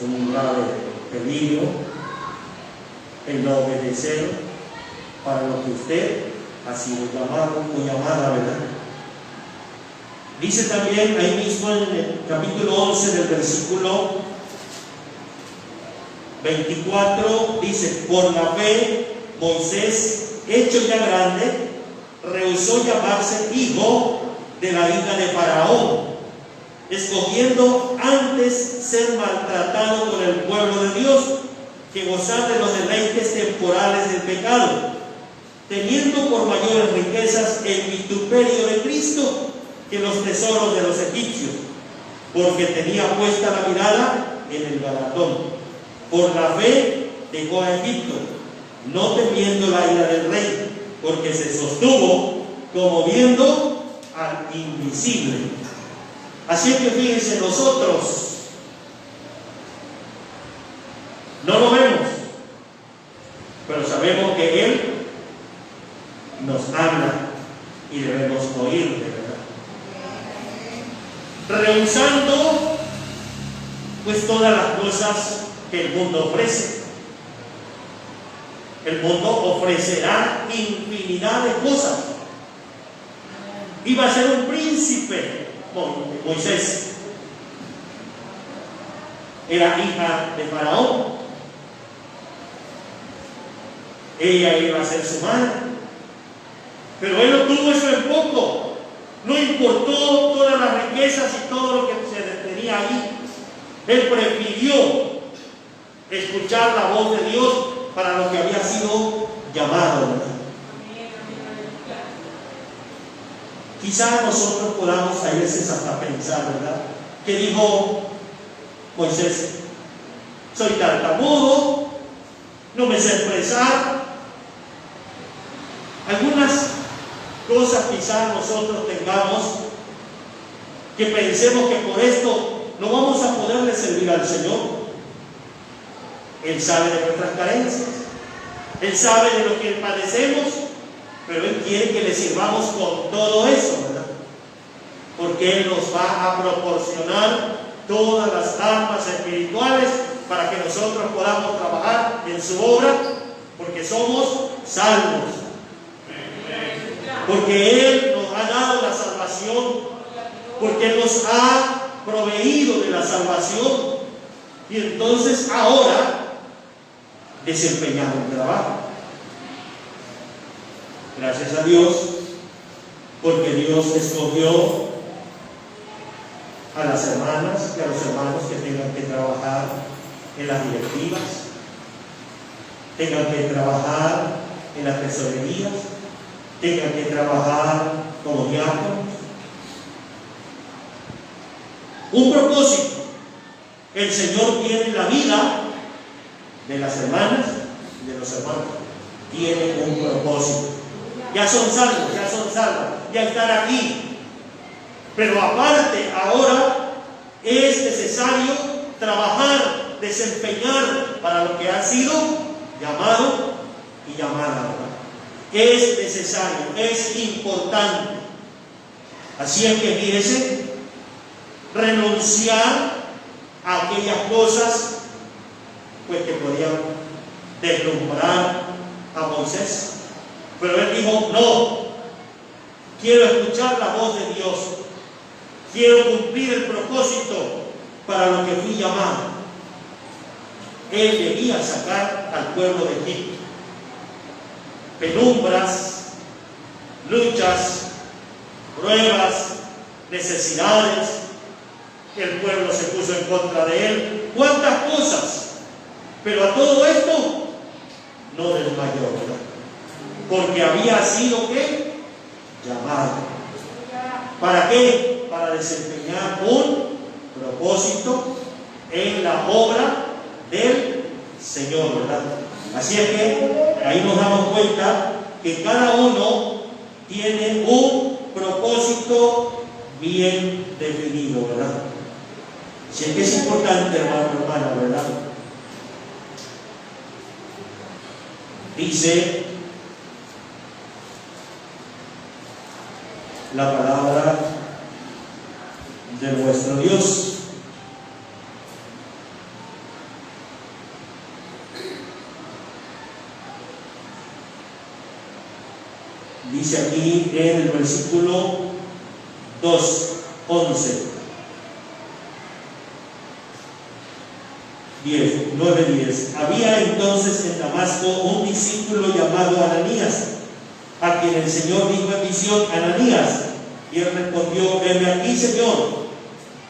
en un grave peligro el no obedecer para lo que usted ha sido llamado o llamada, ¿verdad? Dice también ahí mismo en el capítulo 11 del versículo 24, dice: por la fe Moisés, hecho ya grande, rehusó llamarse hijo de la hija de Faraón, escogiendo antes ser maltratado por el pueblo de Dios que gozar de los deleites temporales del pecado, teniendo por mayores riquezas el vituperio de Cristo que los tesoros de los egipcios, porque tenía puesta la mirada en el galardón. Por la fe dejó a Egipto, no temiendo la ira del rey, porque se sostuvo como viendo al invisible. Así es que fíjense, nosotros no lo vemos, pero sabemos que Él nos habla y debemos oírle, ¿verdad? Rehusando pues todas las cosas que el mundo ofrece. El mundo ofrecerá infinidad de cosas. Iba a ser un príncipe Moisés. Era hija de Faraón. Ella iba a ser su madre. Pero él no tuvo eso en poco. No importó todas las riquezas y todo lo que se tenía ahí. Él prefirió escuchar la voz de Dios para lo que había sido llamado, ¿verdad? Quizás nosotros podamos a veces hasta pensar, ¿verdad? Que dijo Moisés: soy tartamudo, no me sé expresar. Algunas cosas quizás nosotros tengamos que pensemos que por esto no vamos a poderle servir al Señor. Él sabe de nuestras carencias, Él sabe de lo que padecemos, pero Él quiere que le sirvamos con todo eso, ¿verdad? Porque Él nos va a proporcionar todas las armas espirituales para que nosotros podamos trabajar en su obra, porque somos salvos, porque Él nos ha dado la salvación, porque Él nos ha proveído de la salvación, y entonces ahora desempeñamos un trabajo. Gracias a Dios, porque Dios escogió a las hermanas y a los hermanos que tengan que trabajar en las directivas, tengan que trabajar en las tesorerías, tengan que trabajar como diáconos. Un propósito. El Señor tiene la vida de las hermanas y de los hermanos. Tiene un propósito. Ya son salvas, ya están aquí. Pero aparte, ahora es necesario trabajar, desempeñar para lo que ha sido llamado y llamada, ¿verdad? Es necesario, es importante. Así es que fíjese, renunciar a aquellas cosas pues que podían deslumbrar a Moisés. Pero él dijo: no, quiero escuchar la voz de Dios, quiero cumplir el propósito para lo que fui llamado. Él debía sacar al pueblo de Egipto. Penumbras, luchas, pruebas, necesidades. El pueblo se puso en contra de él. ¿Cuántas cosas? Pero a todo esto no desmayó, ¿verdad? Porque había sido, ¿qué? Llamado. ¿Para qué? Para desempeñar un propósito en la obra del Señor, ¿verdad? Así es que ahí nos damos cuenta que cada uno tiene un propósito bien definido, ¿verdad? Si es que es importante, hermano, hermana, ¿verdad? Dice la palabra de nuestro Dios. Dice aquí en el versículo 2:11. 9:10. Había entonces en Damasco un discípulo llamado Ananías, a quien el Señor dijo en visión: Ananías. Y él respondió: heme aquí, Señor.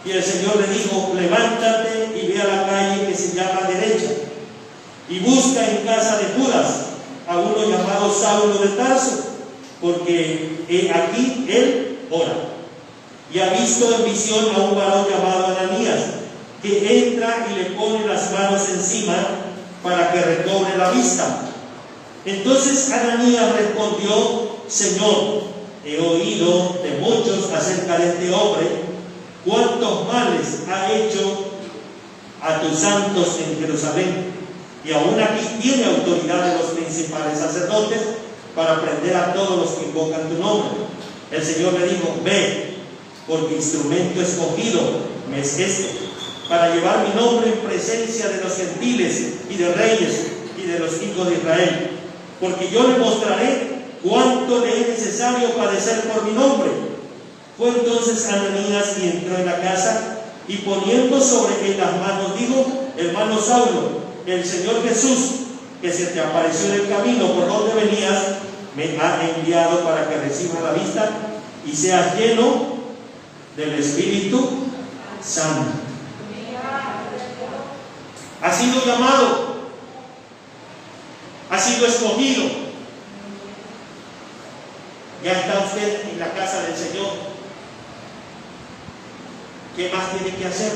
Y el Señor le dijo: levántate y ve a la calle que se llama Derecha, y busca en casa de Judas a uno llamado Saulo de Tarso, porque aquí él ora. Y ha visto en visión a un varón llamado Ananías, que entra y le pone las manos encima para que recobre la vista. Entonces Ananías respondió: Señor, he oído de muchos acerca de este hombre, cuántos males ha hecho a tus santos en Jerusalén, y aún aquí tiene autoridad de los principales sacerdotes para prender a todos los que invocan tu nombre. El Señor le dijo: ve, porque instrumento escogido me es este, para llevar mi nombre en presencia de los gentiles y de reyes y de los hijos de Israel, porque yo le mostraré cuánto le es necesario padecer por mi nombre. Fue entonces Ananías y entró en la casa, y poniendo sobre él las manos dijo: hermano Saulo, el Señor Jesús, que se te apareció en el camino por donde venías, me ha enviado para que recibas la vista y seas lleno del Espíritu Santo. Ha sido llamado, ha sido escogido. Ya está usted en la casa del Señor. ¿Qué más tiene que hacer?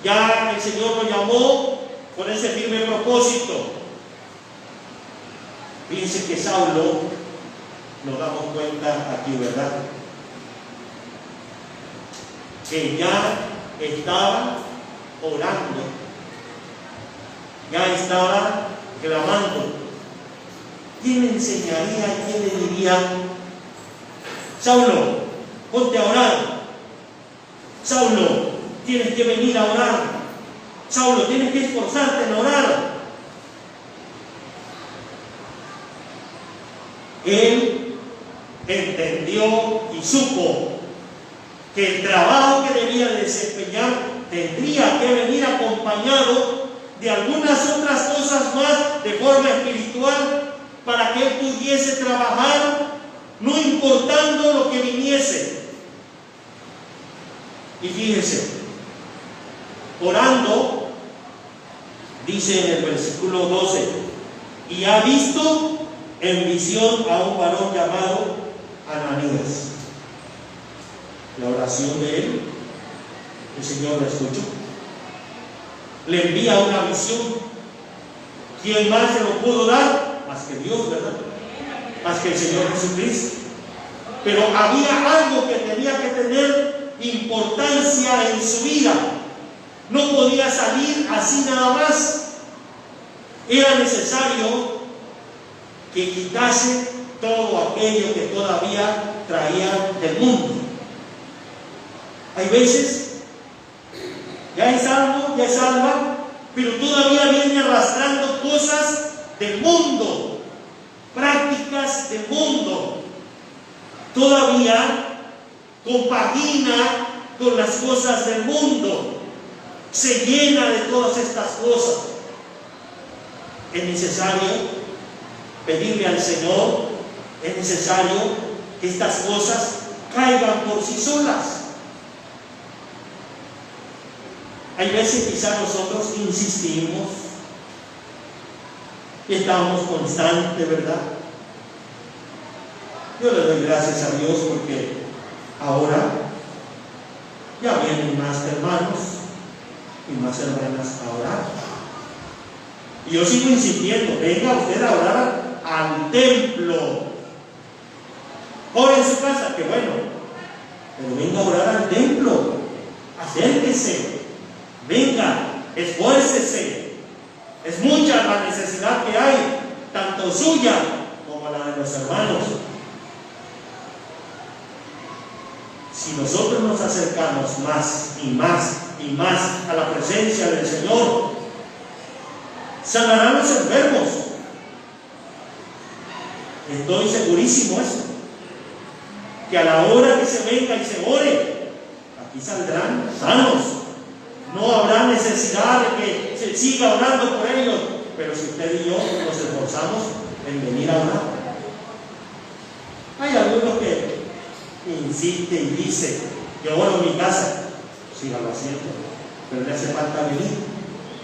Ya el Señor lo llamó con ese firme propósito. Fíjense que Saulo, nos damos cuenta aquí, ¿verdad?, que ya estaba orando, ya estaba clamando. ¿Quién le enseñaría, quién le diría: Saulo, ponte a orar? Saulo, tienes que venir a orar. Saulo, tienes que esforzarte en orar. Él entendió y supo que el trabajo que debía desempeñar tendría que venir acompañado de algunas otras cosas más de forma espiritual, para que él pudiese trabajar no importando lo que viniese. Y fíjense, orando, dice en el versículo 12: y ha visto en visión a un varón llamado Ananías. La oración de él, el Señor la escuchó. Le envía una visión. ¿Quién más se lo pudo dar? Más que Dios, ¿verdad? Más que el Señor Jesucristo. Pero había algo que tenía que tener importancia en su vida. No podía salir así nada más. Era necesario que quitase todo aquello que todavía traía del mundo. Hay veces, ya es salvo, ya es salva, pero todavía viene arrastrando cosas del mundo, prácticas del mundo. Todavía compagina con las cosas del mundo, se llena de todas estas cosas. Es necesario pedirle al Señor, es necesario que estas cosas caigan por sí solas. Hay veces quizás nosotros insistimos y estamos constantes, ¿verdad? Yo le doy gracias a Dios porque ahora ya vienen más hermanos y más hermanas a orar. Y yo sigo insistiendo: venga usted a orar al templo. Ore en su casa, que bueno, pero venga a orar al templo. Acérquese, venga, esfuércese. Es mucha la necesidad que hay, tanto suya como la de los hermanos. Si nosotros nos acercamos más y más y más a la presencia del Señor, sanarán los enfermos. Estoy segurísimo eso, que a la hora que se venga y se ore, aquí saldrán sanos. No habrá necesidad de que se siga orando por ellos, pero si usted y yo nos esforzamos en venir a orar. Hay algunos que insiste y dice: yo oro en mi casa. Sígalo haciendo, pero le hace falta venir.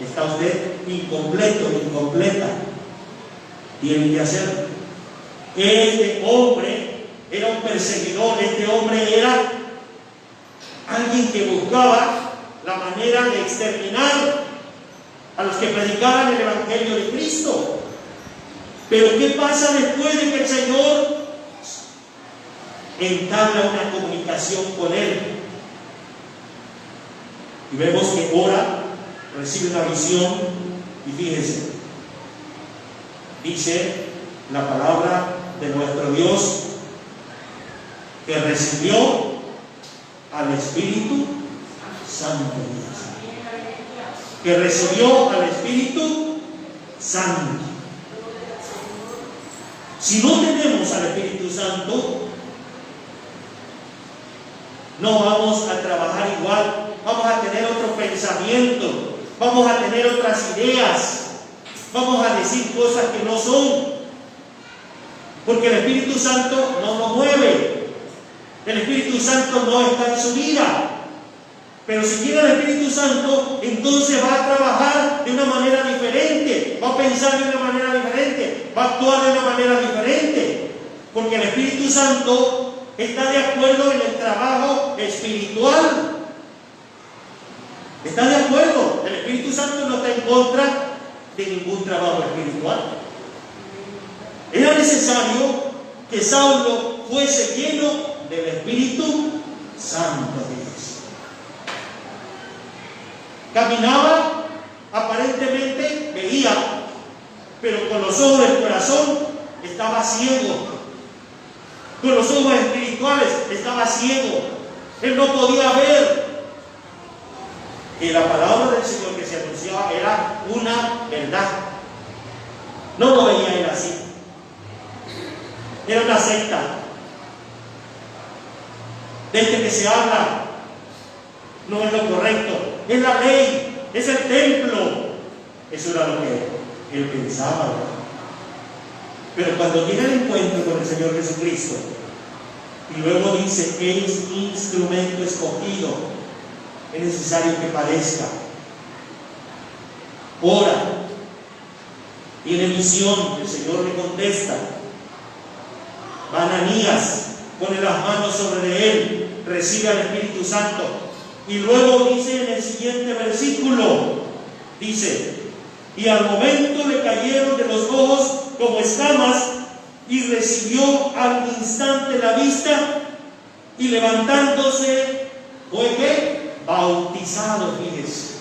Está usted incompleto, incompleta. Tiene que hacerlo. Este hombre era un perseguidor. Este hombre era alguien que buscaba la manera de exterminar a los que predicaban el Evangelio de Cristo. Pero ¿qué pasa después de que el Señor entabla una comunicación con Él. Y vemos que ora, recibe una visión, y fíjense, dice la palabra de nuestro Dios que recibió al Espíritu Santo. Que recibió al Espíritu Santo. Si no tenemos al Espíritu Santo, no vamos a trabajar igual, vamos a tener otro pensamiento, vamos a tener otras ideas, vamos a decir cosas que no son, porque el Espíritu Santo no nos mueve, el Espíritu Santo no está en su vida. Pero si tiene el Espíritu Santo, entonces va a trabajar de una manera diferente, va a pensar de una manera diferente, va a actuar de una manera diferente, porque el Espíritu Santo está de acuerdo en el trabajo espiritual. Está de acuerdo. El Espíritu Santo no está en contra de ningún trabajo espiritual. Era necesario que Saulo fuese lleno del Espíritu Santo de Dios. Caminaba, aparentemente veía, pero con los ojos del corazón estaba ciego. Con los ojos espirituales estaba ciego. Él no podía ver. Y la palabra del Señor que se anunciaba era una verdad. No lo veía él así. Era una secta. Desde que se habla, no es lo correcto. Es la ley, es el templo. Eso era lo que él pensaba, ¿verdad? Pero cuando tiene el encuentro con el Señor Jesucristo y luego dice que es instrumento escogido, es necesario que padezca. Ora, tiene visión, el Señor le contesta. Va Ananías, pone las manos sobre él, recibe al Espíritu Santo. Y luego dice en el siguiente versículo, dice: y al momento le cayeron de los ojos como escamas, y recibió al instante la vista, y levantándose fue ¿qué? Bautizado. Fíjese,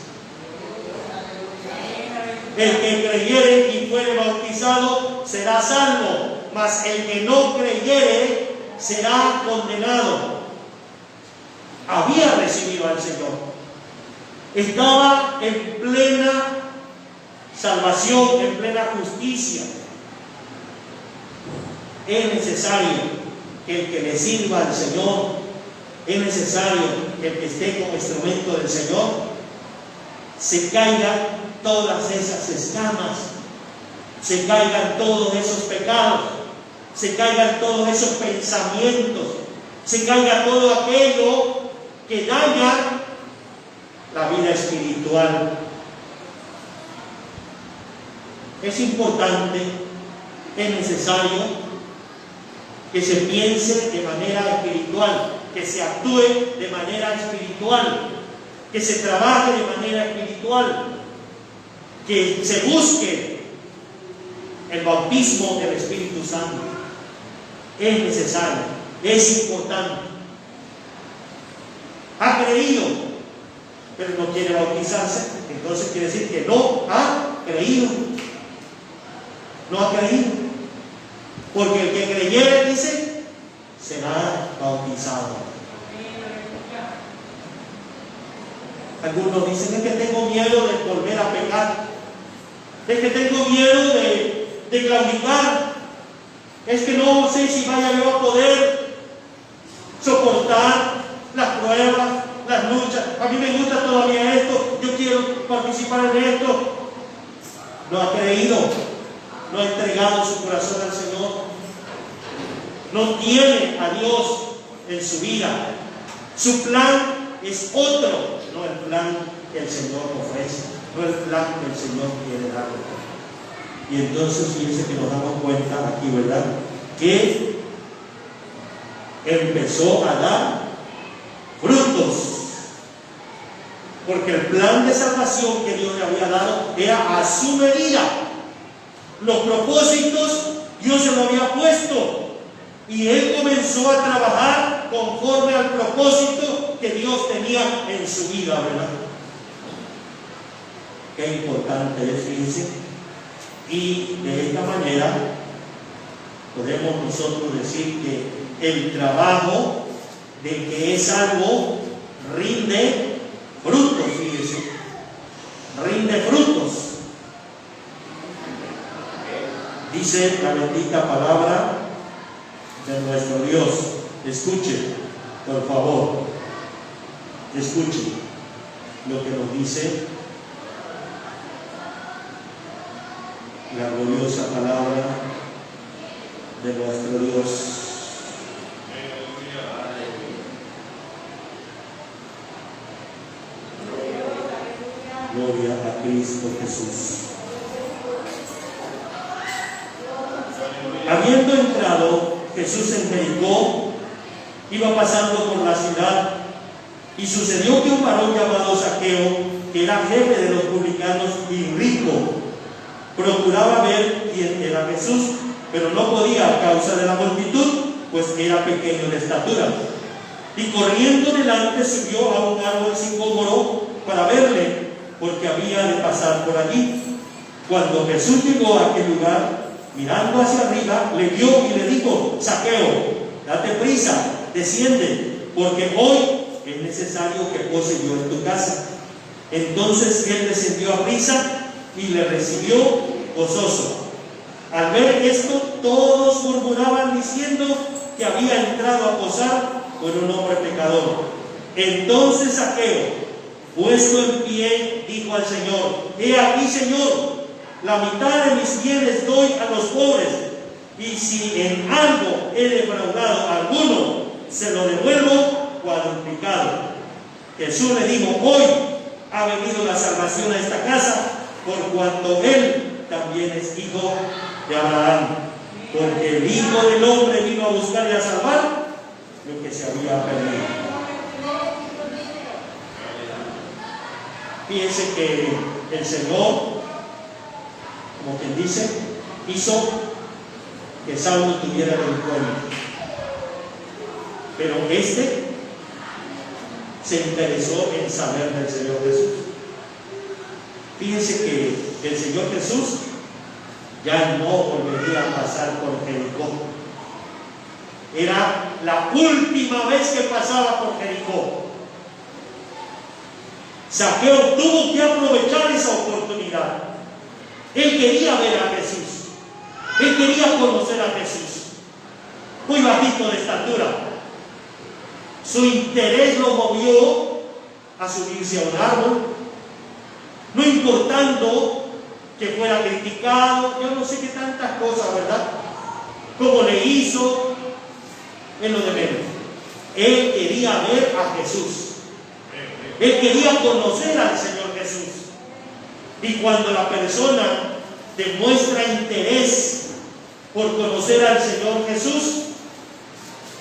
el que creyere y fuere bautizado será salvo, mas el que no creyere será condenado. Había recibido al Señor, estaba en plena salvación, en plena justicia. Es necesario que el que le sirva al Señor, es necesario que el que esté como instrumento del Señor, se caigan todas esas escamas, se caigan todos esos pecados, se caigan todos esos pensamientos, se caiga todo aquello que daña la vida espiritual. Es importante, es necesario que se piense de manera espiritual, que se actúe de manera espiritual, que se trabaje de manera espiritual, que se busque el bautismo del Espíritu Santo. Es necesario, es importante. Ha creído, pero no quiere bautizarse, entonces quiere decir que no ha creído. No ha creído. Porque el que creyere, dice, será bautizado. Algunos dicen: es que tengo miedo de volver a pecar, es que tengo miedo de claudicar, es que no sé si vaya yo a poder soportar las pruebas, las luchas. A mí me gusta todavía esto, yo quiero participar en esto. No ha creído, no ha entregado su corazón al Señor, no tiene a Dios en su vida. Su plan es otro, no el plan que el Señor ofrece, no el plan que el Señor quiere darle. Y entonces fíjense que nos damos cuenta aquí, ¿verdad?, que empezó a dar frutos, porque el plan de salvación que Dios le había dado era a su medida. Los propósitos Dios se lo había puesto, Y él comenzó a trabajar conforme al propósito que Dios tenía en su vida, ¿verdad? Qué importante es, fíjense. Y de esta manera podemos nosotros decir que el trabajo de que es algo rinde frutos, fíjense. Rinde frutos. Dice la bendita palabra de nuestro Dios. Escuche, por favor. Escuche lo que nos dice la gloriosa palabra de nuestro Dios. Gloria a Cristo Jesús. Habiendo entrado Jesús en Jericó, iba pasando por la ciudad, y sucedió que un varón llamado Zaqueo, que era jefe de los publicanos y rico, procuraba ver quién era Jesús, pero no podía a causa de la multitud, pues era pequeño de estatura. Y corriendo delante subió a un árbol sicómoro para verle, porque había de pasar por allí. Cuando Jesús llegó a aquel lugar, mirando hacia arriba, le vio y le dijo: Zaqueo, date prisa, desciende, porque hoy es necesario que pose yo en tu casa. Entonces él descendió a prisa y le recibió gozoso. Al ver esto, todos murmuraban diciendo que había entrado a posar con un hombre pecador. Entonces Zaqueo, puesto en pie, dijo al Señor: He aquí, Señor, la mitad de mis bienes doy a los pobres, y si en algo he defraudado a alguno, se lo devuelvo cuadruplicado. Jesús le dijo: Hoy ha venido la salvación a esta casa, por cuanto él también es hijo de Abraham, porque el Hijo del Hombre vino a buscar y a salvar lo que se había perdido. Fíjense que el Señor, como quien dice, hizo que Saulo tuviera el encuentro, pero este se interesó en saber del Señor Jesús. Fíjense que el Señor Jesús ya no volvería a pasar por Jericó. Era la última vez que pasaba por Jericó. Zaqueo tuvo que aprovechar esa oportunidad. Él quería ver a Jesús. Él quería conocer a Jesús. Muy bajito de estatura. Su interés lo movió a subirse a un árbol, no importando que fuera criticado, yo no sé qué tantas cosas, ¿verdad? Como le hizo en lo de menos. Él quería ver a Jesús. Él quería conocer al Señor Jesús. Y cuando la persona demuestra interés por conocer al Señor Jesús,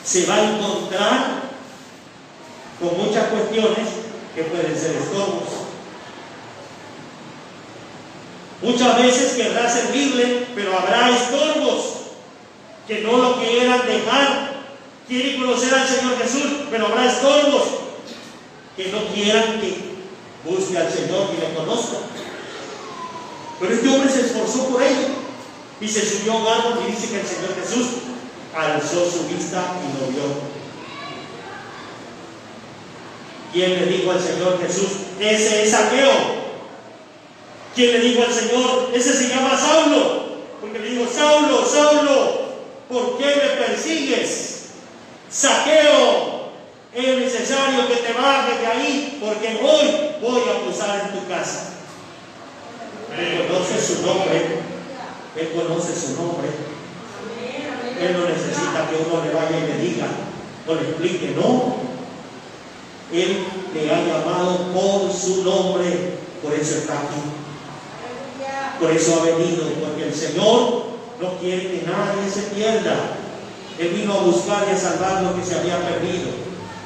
se va a encontrar con muchas cuestiones que pueden ser estorbos. Muchas veces querrá servirle, pero habrá estorbos que no lo quieran dejar. Quiere conocer al Señor Jesús, pero habrá estorbos que no quieran que busque al Señor y le conozca. Pero este hombre se esforzó por ello y se subió a un árbol, y dice que el Señor Jesús alzó su vista y lo vio. ¿Quién le dijo al Señor Jesús: ese es Zaqueo? ¿Quién le dijo al Señor: ese se llama Saulo? Porque le dijo: Saulo, Saulo, ¿por qué me persigues? Zaqueo, es necesario que te bajes de ahí, porque hoy voy a posar en tu casa. Él conoce su nombre. Él conoce su nombre. Él no necesita que uno le vaya y le diga o le explique, no. Él le ha llamado por su nombre, por eso está aquí. Por eso ha venido, porque el Señor no quiere que nadie se pierda. Él vino a buscar y a salvar lo que se había perdido.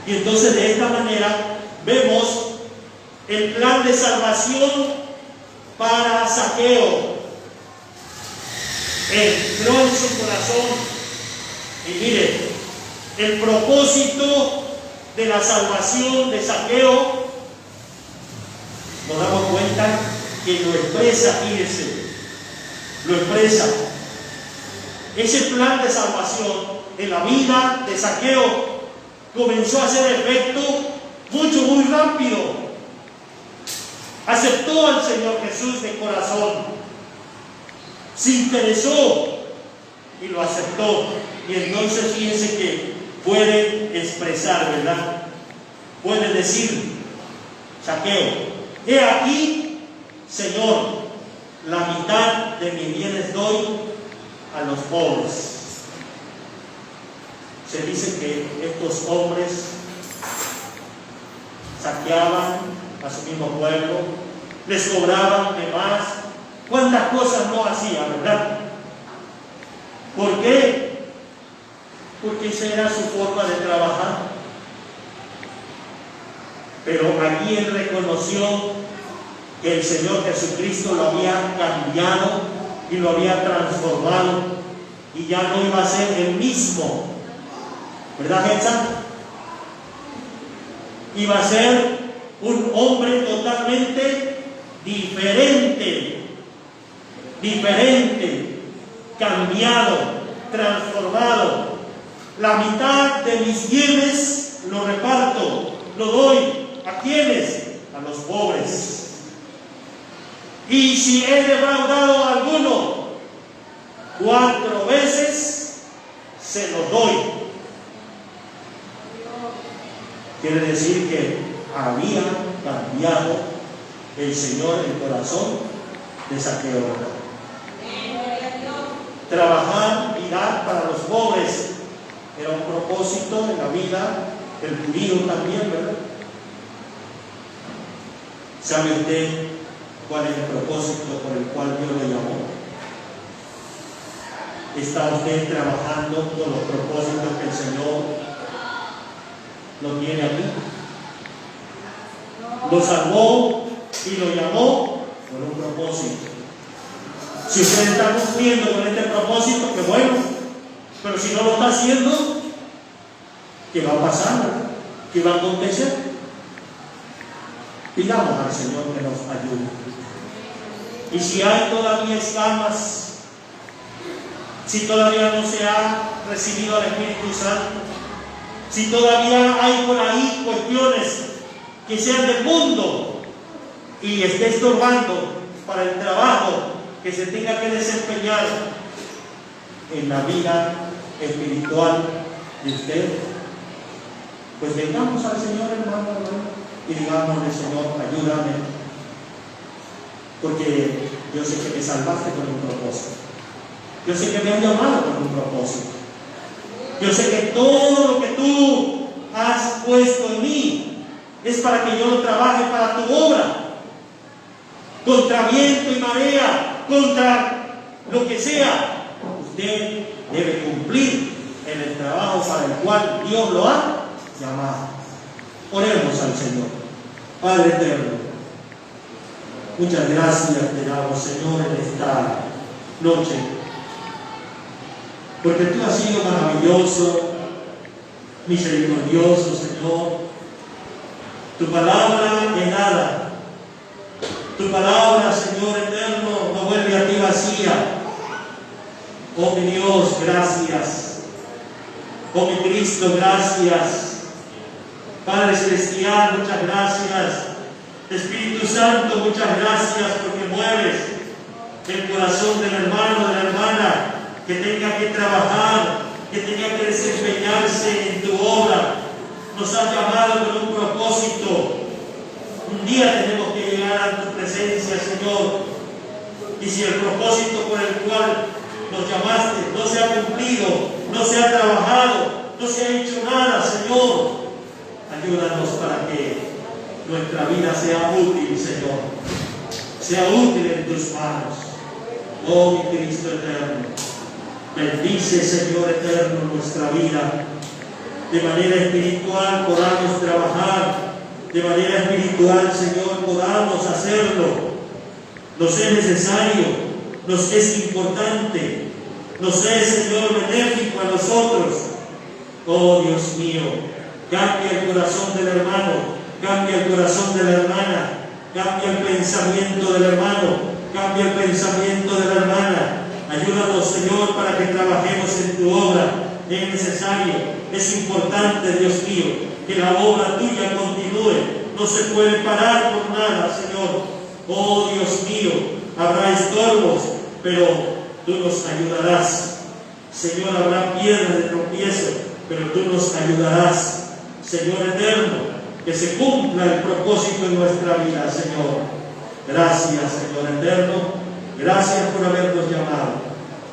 Y entonces de esta manera vemos el plan de salvación para Zaqueo. Entró en su corazón Y mire, el propósito de la salvación de Zaqueo, nos damos cuenta que lo expresa, fíjese, lo expresa. Ese plan de salvación en la vida de Zaqueo comenzó a hacer efecto muy rápido. Aceptó al Señor Jesús de corazón, se interesó y lo aceptó. Y entonces fíjense que puede expresar, ¿verdad? Puede decir, Zaqueo, he aquí, Señor, la mitad de mis bienes doy a los pobres. Se dice que estos hombres saqueaban a su mismo pueblo, les cobraban de más. ¿Cuántas cosas no hacían, verdad? ¿Por qué? Porque esa era su forma de trabajar. Pero allí él reconoció que el Señor Jesucristo lo había cambiado y lo había transformado, y ya no iba a ser el mismo, ¿verdad, Hetza? Iba a ser un hombre totalmente diferente, cambiado, transformado. La mitad de mis bienes lo reparto, lo doy. ¿A quiénes? A los pobres. Y si he defraudado a alguno 4 veces, se los doy. Quiere decir que había cambiado el Señor el corazón de Zaqueo. Trabajar y dar para los pobres era un propósito en la vida del judío también, ¿verdad? ¿Sabe usted cuál es el propósito por el cual Dios lo llamó? ¿Está usted trabajando con los propósitos que el Señor lo tiene aquí? Lo salvó y lo llamó con un propósito. Si usted está cumpliendo con este propósito, qué bueno. Pero si no lo está haciendo, ¿qué va a pasar? ¿Qué va a acontecer? Pidamos al Señor que nos ayude. Y si hay todavía escamas, si todavía no se ha recibido al Espíritu Santo, si todavía hay por ahí cuestiones que sean del mundo y esté estorbando para el trabajo que se tenga que desempeñar en la vida espiritual de usted, pues vengamos al Señor, hermano, y digámosle: Señor, ayúdame, porque yo sé que me salvaste con un propósito, yo sé que me has llamado con un propósito, yo sé que todo lo que tú has puesto en mí es para que yo lo trabaje para tu obra, contra viento y marea, contra lo que sea. Usted debe cumplir en el trabajo para el cual Dios lo ha llamado. Oremos al Señor. Padre eterno, muchas gracias te damos, Señor, en esta noche, porque tú has sido maravilloso, misericordioso, Señor. Tu palabra de nada, tu palabra, Señor eterno, no vuelve a ti vacía. Oh mi Dios, gracias. Oh mi Cristo, gracias. Padre Celestial, muchas gracias. Espíritu Santo, muchas gracias porque mueves el corazón del hermano, de la hermana, que tenga que trabajar, que tenga que desempeñarse en tu obra. Nos has llamado con un propósito. Un día tenemos que llegar a tu presencia, Señor. Y si el propósito por el cual nos llamaste no se ha cumplido, no se ha trabajado, no se ha hecho nada, Señor, ayúdanos para que nuestra vida sea útil, Señor, sea útil en tus manos. Oh mi Cristo eterno, bendice, Señor eterno, nuestra vida. De manera espiritual podamos trabajar, de manera espiritual, Señor, podamos hacerlo. Nos es necesario, nos es importante Nos sé, Señor, benéfico a nosotros. Oh Dios mío, cambia el corazón del hermano, cambia el corazón de la hermana, cambia el pensamiento del hermano, cambia el pensamiento de la hermana. Ayúdanos, Señor, para que trabajemos en tu obra. Es necesario, es importante, Dios mío, que la obra tuya continúe. No se puede parar por nada, Señor. Oh Dios mío, habrá estorbos, pero tú nos ayudarás. Señor, habrá piedras de tropiezo, pero tú nos ayudarás. Señor eterno, que se cumpla el propósito en nuestra vida, Señor. Gracias, Señor eterno. Gracias por habernos llamado.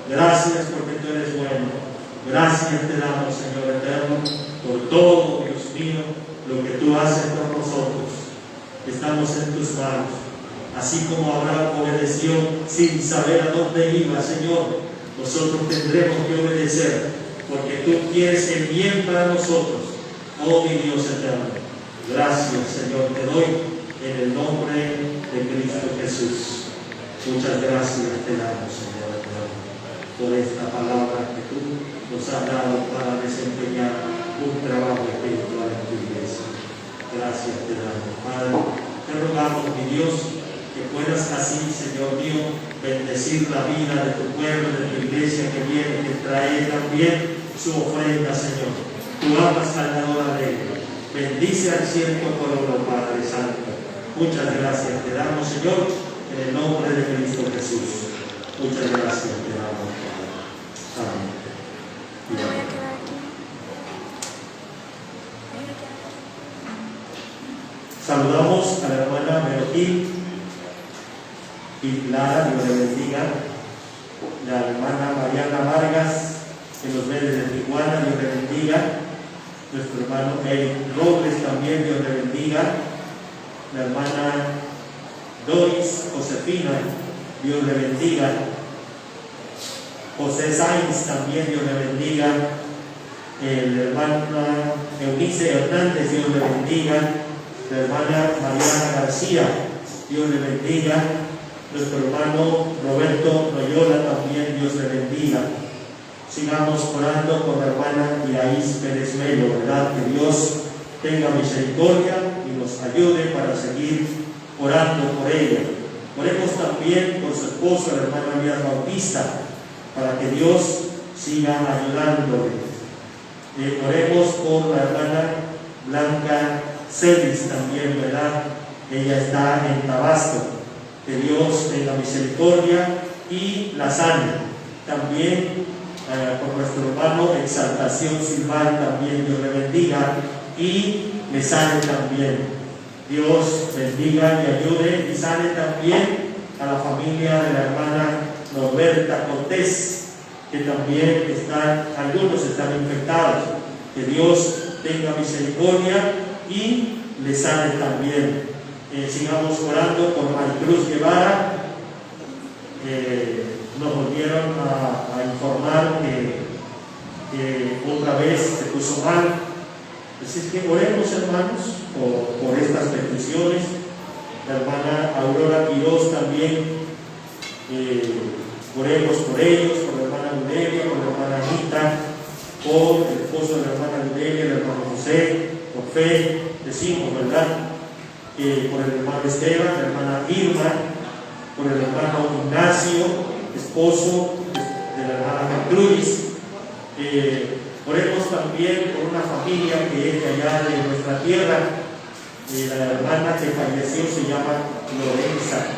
Gracias porque tú eres bueno. Gracias te damos, Señor eterno, por todo, Dios mío, lo que tú haces por nosotros. Estamos en tus manos. Así como Abraham obedeció sin saber a dónde iba, Señor, nosotros tendremos que obedecer, porque tú quieres el bien para nosotros. Oh mi Dios eterno, gracias, Señor, te doy en el nombre de Cristo Jesús. Muchas gracias te damos, Señor eterno, por esta palabra que tú nos has dado para desempeñar un trabajo espiritual en tu iglesia. Gracias te damos, Padre. Te rogamos, mi Dios, que puedas así, Señor mío, bendecir la vida de tu pueblo, de tu iglesia que viene, que trae también su ofrenda, Señor. Tú amas salvadora de ella. Bendice al cierto pueblo, Padre Santo. Muchas gracias te damos, Señor, en el nombre de Cristo Jesús. Muchas gracias te damos, Padre. Amén. Saludamos a la hermana Meroquín y Clara, Dios le bendiga. La hermana Mariana Vargas, que nos ve desde Tijuana, Dios le bendiga. Nuestro hermano Eric Robles también, Dios le bendiga. La hermana Doris Josefina, Dios le bendiga. José Sainz también, Dios le bendiga. El hermano Eunice Hernández, Dios le bendiga. La hermana Mariana García, Dios le bendiga. Nuestro hermano Roberto Loyola también, Dios le bendiga. Sigamos orando por la hermana Iraíz Pérez Melo, ¿verdad? Que Dios tenga misericordia y nos ayude para seguir orando por ella. Oremos también por su esposo, el hermano Elías Bautista, para que Dios siga ayudándole. Oremos por la hermana Blanca Celis también, ¿verdad? Ella está en Tabasco. Que Dios tenga misericordia y la sane. También por nuestro hermano Exaltación Silván, también Dios le bendiga y le sane también. Dios bendiga y ayude y sane también a la familia de la hermana Norberta Cortés, que también algunos están infectados. Que Dios tenga misericordia y le sane también. Sigamos orando por Maricruz Guevara. Nos volvieron a informar que otra vez se puso mal. Así es que oremos, hermanos, por estas peticiones. La hermana Aurora Quiroz también, oremos por ellos, por la hermana Ludelia, por la hermana Anita, por el esposo de la hermana Ludelia, el hermano José, por fe, decimos, ¿verdad? Por el hermano Esteban, la hermana Irma, por el hermano Ignacio, esposo de la hermana Gertrudis. Oremos también por una familia que es de allá de nuestra tierra. La hermana que falleció se llama Lorenza.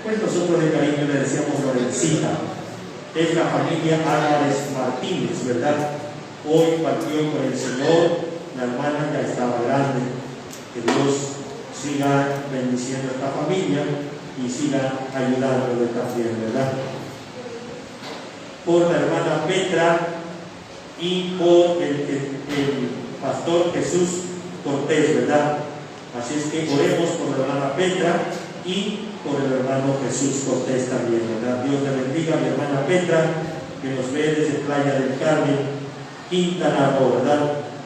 Pues nosotros de cariño le decíamos Lorencita. Es la familia Álvarez Martínez, ¿verdad? Hoy partió con el Señor. La hermana ya estaba grande. Que Dios siga bendiciendo a esta familia y siga ayudándole también, ¿verdad? Por la hermana Petra y por el pastor Jesús Cortés, ¿verdad? Así es que oremos por la hermana Petra y por el hermano Jesús Cortés también, ¿verdad? Dios le bendiga a mi hermana Petra, que nos ve desde Playa del Carmen, Quintana Roo, ¿verdad?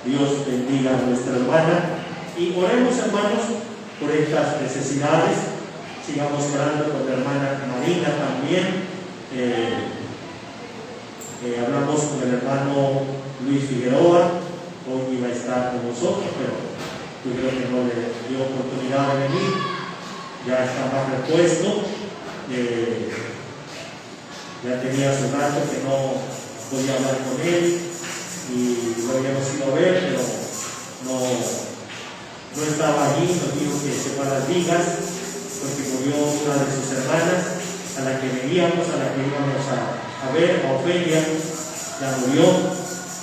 Dios bendiga a nuestra hermana. Y oremos, hermanos, por estas necesidades. Sigamos orando por la hermana Marina también. Hablamos con el hermano Luis Figueroa, hoy iba a estar con nosotros, pero yo creo que no le dio oportunidad de venir, ya está más repuesto, ya tenía su rato que no podía hablar con él y lo habíamos ido a ver, pero no estaba allí, nos dijo que se fue a las vigas porque murió una de sus hermanas a la que veníamos, a la que íbamos a ver, a Ofelia, la murió,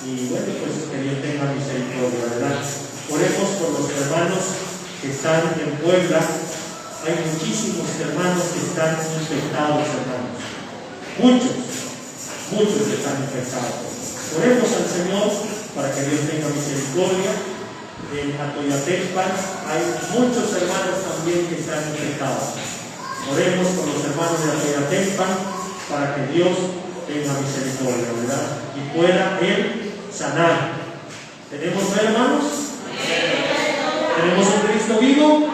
y bueno, pues que Dios tenga misericordia, ¿verdad? Oremos por los hermanos que están en Puebla. Hay muchísimos hermanos que están infectados, hermanos. Muchos están infectados. Oremos al Señor para que Dios tenga misericordia. En Atoyatepan hay muchos hermanos también que están infectados. Oremos por los hermanos de Atoyatepan para que Dios tenga misericordia, ¿verdad? Y pueda Él sanar. ¿Tenemos fe, hermanos? ¿Tenemos un Cristo vivo?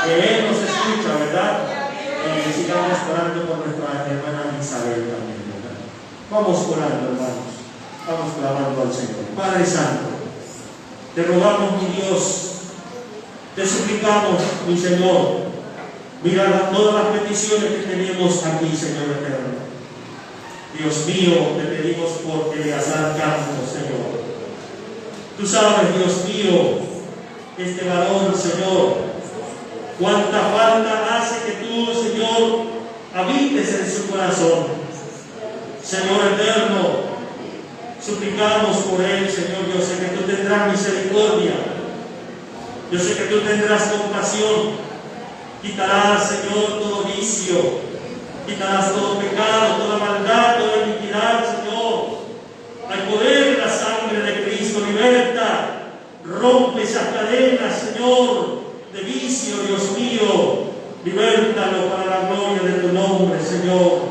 Que Él nos escucha, ¿verdad? Y sigamos orando por nuestra hermana Isabel también, ¿verdad? Vamos orando, hermanos. Vamos clamando al Señor. Padre Santo, te rogamos, mi Dios, te suplicamos, mi Señor, mira todas las peticiones que tenemos aquí, Señor eterno. Dios mío, te pedimos por Eleazar Campos, Señor. Tú sabes, Dios mío, este varón, Señor, cuánta falta hace que tú, Señor, habites en su corazón. Señor eterno, suplicamos por él, Señor. Yo sé que tú tendrás misericordia. Yo sé que tú tendrás compasión. Quitarás, Señor, todo vicio. Quitarás todo pecado, toda maldad, toda iniquidad, Señor. Al poder de la sangre de Cristo, liberta, rompe esas cadenas, Señor, de vicio, Dios mío. Libértalo para la gloria de tu nombre, Señor.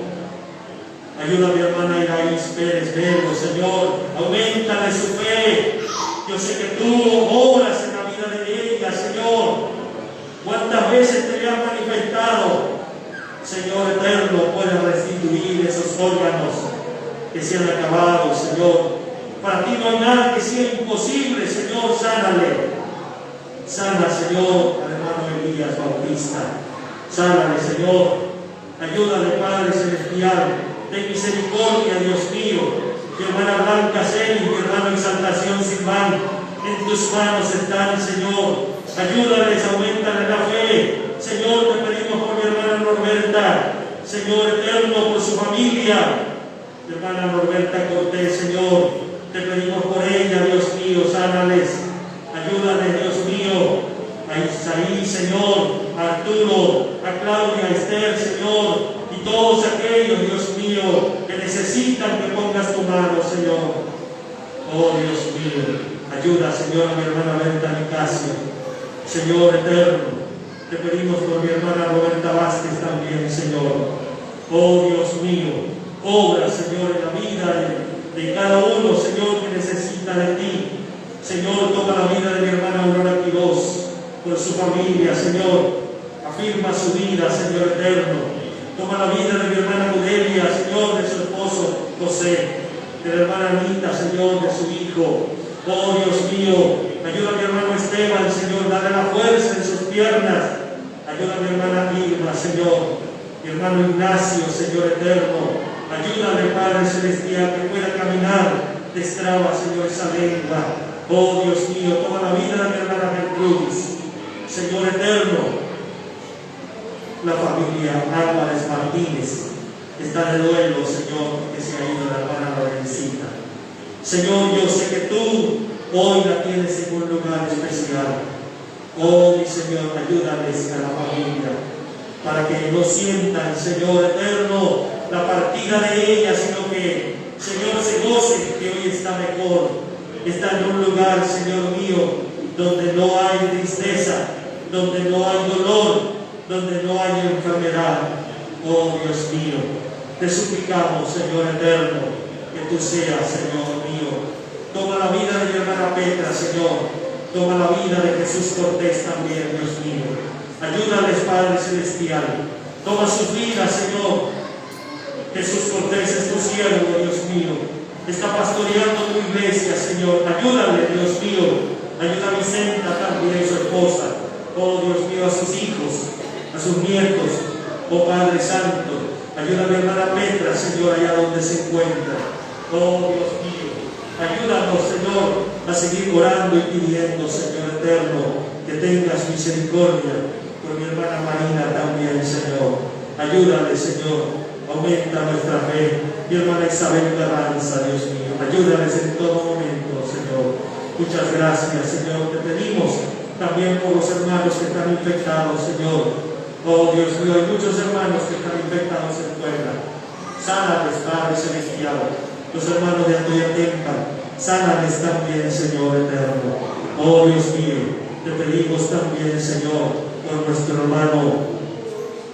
Ayuda a mi hermana Iraís Pérez Verbo, Señor. Auméntale su fe. Yo sé que tú obras en la vida de ella, Señor. ¿Cuántas veces te has manifestado? Señor eterno, puedes restituir esos órganos que se han acabado, Señor. Para ti no hay nada que sea imposible, Señor. Sánale. Sana, Señor, al hermano Elías Bautista. Sánale, Señor. Ayúdale, Padre Celestial. Ten misericordia, Dios mío. Mi hermana Blanca Celis, mi hermano Exaltación Silván, en tus manos están, Señor. Ayúdales, aumentale la fe. Señor, te pedimos por mi hermana Norberta, Señor eterno, por su familia. Mi hermana Norberta Cortés, Señor, te pedimos por ella, Dios mío, sánales. Ayúdales, Dios mío. A Isaí, Señor, a Arturo, a Claudia, a Esther, Señor, y todos aquellos, Dios mío, que necesitan que pongas tu mano, Señor. Oh, Dios mío, ayuda, Señor, a mi hermana Berta Nicasio. Señor eterno, te pedimos por mi hermana Roberta Vázquez también, Señor. Oh, Dios mío, obra, Señor, en la vida de cada uno, Señor, que necesita de ti. Señor, toma la vida de mi hermana Aurora Quiroz, por su familia, Señor. Afirma su vida, Señor eterno. Toma la vida de mi hermana Mudelia, Señor, de su esposo José, de la hermana Anita, Señor, de su hijo. Oh, Dios mío, ayuda a mi hermano Esteban, Señor, dale la fuerza en sus piernas. Ayuda a mi hermana Irma, Señor, mi hermano Ignacio, Señor eterno. Ayúdale, Padre Celestial, que pueda caminar. Destraba, Señor, esa lengua. Oh, Dios mío, toma la vida de mi hermana Gertrudis. Señor eterno, la familia Álvarez Martínez está de duelo, Señor, que se ha ido la hermana Lorencita. Señor, yo sé que tú hoy la tienes en un lugar especial. Oh, mi Señor, ayúdales a la familia para que no sientan, Señor eterno, la partida de ella, sino que, Señor, se gocen que hoy está mejor. Está en un lugar, Señor mío, donde no hay tristeza, donde no hay dolor, donde no hay enfermedad. Oh, Dios mío, te suplicamos, Señor eterno, que tú seas, Señor mío. Toma la vida de mi hermana Petra, Señor. Toma la vida de Jesús Cortés también, Dios mío. Ayúdales, Padre Celestial. Toma sus vidas, Señor. Jesús Cortés es tu siervo, Dios mío. Está pastoreando tu iglesia, Señor. Ayúdale, Dios mío. Ayuda a Vicenta también, su esposa. Oh, Dios mío, a sus hijos, a sus nietos. Oh, Padre Santo. Ayuda a mi hermana Petra, Señor, allá donde se encuentra. Oh, Dios mío. Ayúdanos, Señor, a seguir orando y pidiendo, Señor eterno, que tengas misericordia por mi hermana Marina también, Señor. Ayúdale, Señor. Aumenta nuestra fe. Mi hermana Isabel Carranza, Dios mío. Ayúdales en todo momento, Señor. Muchas gracias, Señor. Te pedimos también por los hermanos que están infectados, Señor. Oh, Dios mío, hay muchos hermanos que están infectados en Puebla. Sánales, Padre Celestial. Los hermanos de Atoyatempa, sánales también, Señor eterno. Oh, Dios mío, te pedimos también, Señor, por nuestro hermano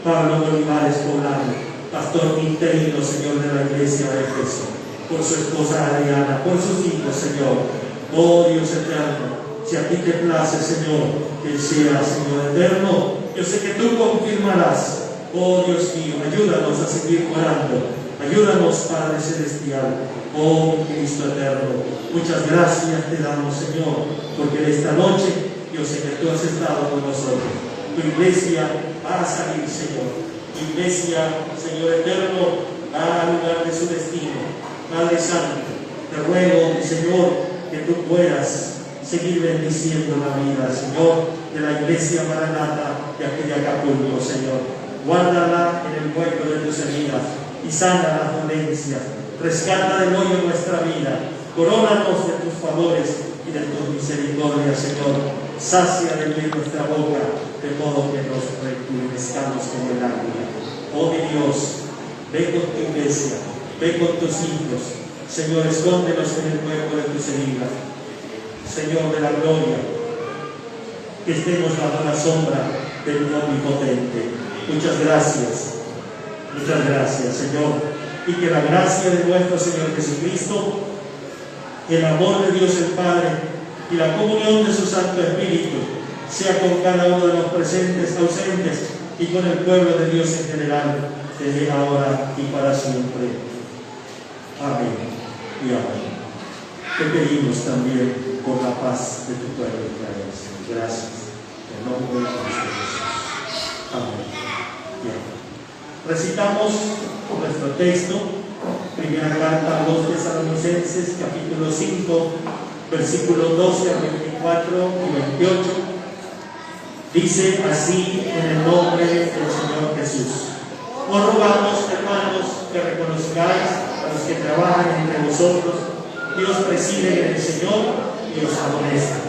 Pablo Olivares Poblano, pastor interino, Señor, de la iglesia de Éfeso, por su esposa Adriana, por sus hijos, Señor. Oh, Dios eterno, si a ti te place, Señor, que sea, Señor eterno, yo sé que tú confirmarás. Oh, Dios mío, ayúdanos a seguir orando. Ayúdanos, Padre Celestial. Oh, mi Cristo eterno, muchas gracias te damos, Señor, porque en esta noche yo sé que tú has estado con nosotros. Tu iglesia va a salir, Señor. Tu iglesia, Señor eterno, va al lugar de su destino. Padre Santo, te ruego, mi Señor, que tú puedas seguir bendiciendo la vida, Señor, de la iglesia Maranata de aquí de Acapulco, Señor. Guárdala en el hueco de tus heridas y sana las dolencias. Rescata del hoyo nuestra vida. Corónanos de tus favores y de tus misericordias, Señor. Sacia de bien nuestra boca, de modo que nos rejuvenezcamos como el águila. Oh, mi Dios, ve con tu iglesia, ve con tus hijos. Señor, escóndenos en el hueco de tus heridas. Señor de la gloria, que estemos bajo la sombra del Omnipotente. Muchas gracias, Señor, y que la gracia de nuestro Señor Jesucristo, el amor de Dios el Padre y la comunión de su Santo Espíritu sea con cada uno de los presentes, ausentes y con el pueblo de Dios en general, desde ahora y para siempre. Amén y amén. Te pedimos también por la paz de tu pueblo Israel, Señor. Gracias. En nombre de Cristo Jesús. Amén. Bien. Recitamos nuestro texto, primera carta a los Tesalonicenses, capítulo 5, versículos 12 a 24 y 28. Dice así en el nombre del Señor Jesús. Os rogamos, hermanos, que reconozcáis a los que trabajan entre vosotros y os presiden en el Señor y os amonestan,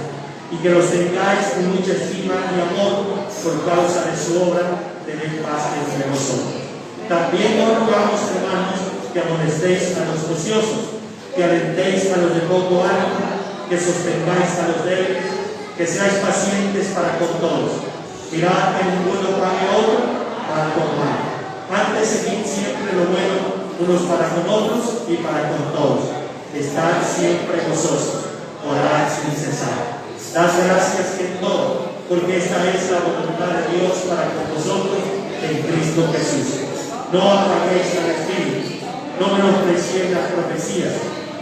y que los tengáis en mucha estima y amor por causa de su obra, tened paz entre vosotros. También os rogamos, hermanos, que amonestéis a los ociosos, que alentéis a los de poco ánimo, que sostengáis a los débiles, que seáis pacientes para con todos. Mirad que ninguno pague a otro para con mal. Antes seguid siempre lo bueno unos para con otros y para con todos. Estad siempre gozosos, orad sin cesar. Dad gracias en todo, porque esta es la voluntad de Dios para con vosotros en Cristo Jesús. No apaguéis al Espíritu, no menospreciéis las profecías,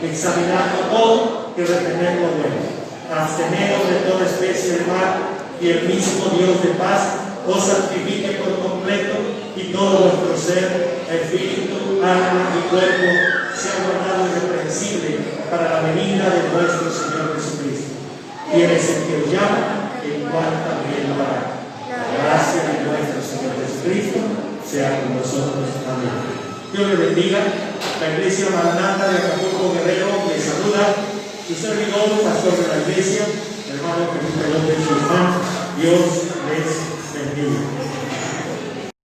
examinando todo y retened lo bueno. Absteneos de toda especie de mal, y el mismo Dios de paz os santifique por completo, y todo vuestro ser, espíritu, alma y cuerpo sea guardado irreprensible para la venida de nuestro Señor Jesucristo. Quien es el que os llama, el cual también lo hará. La gracia de nuestro Señor Jesucristo sea con nosotros. Amén. Dios le bendiga. La iglesia Maranata de Acapulco Guerrero les saluda. Su servidor, pastor de la iglesia, hermano Felipe López Guzmán. Dios les bendiga.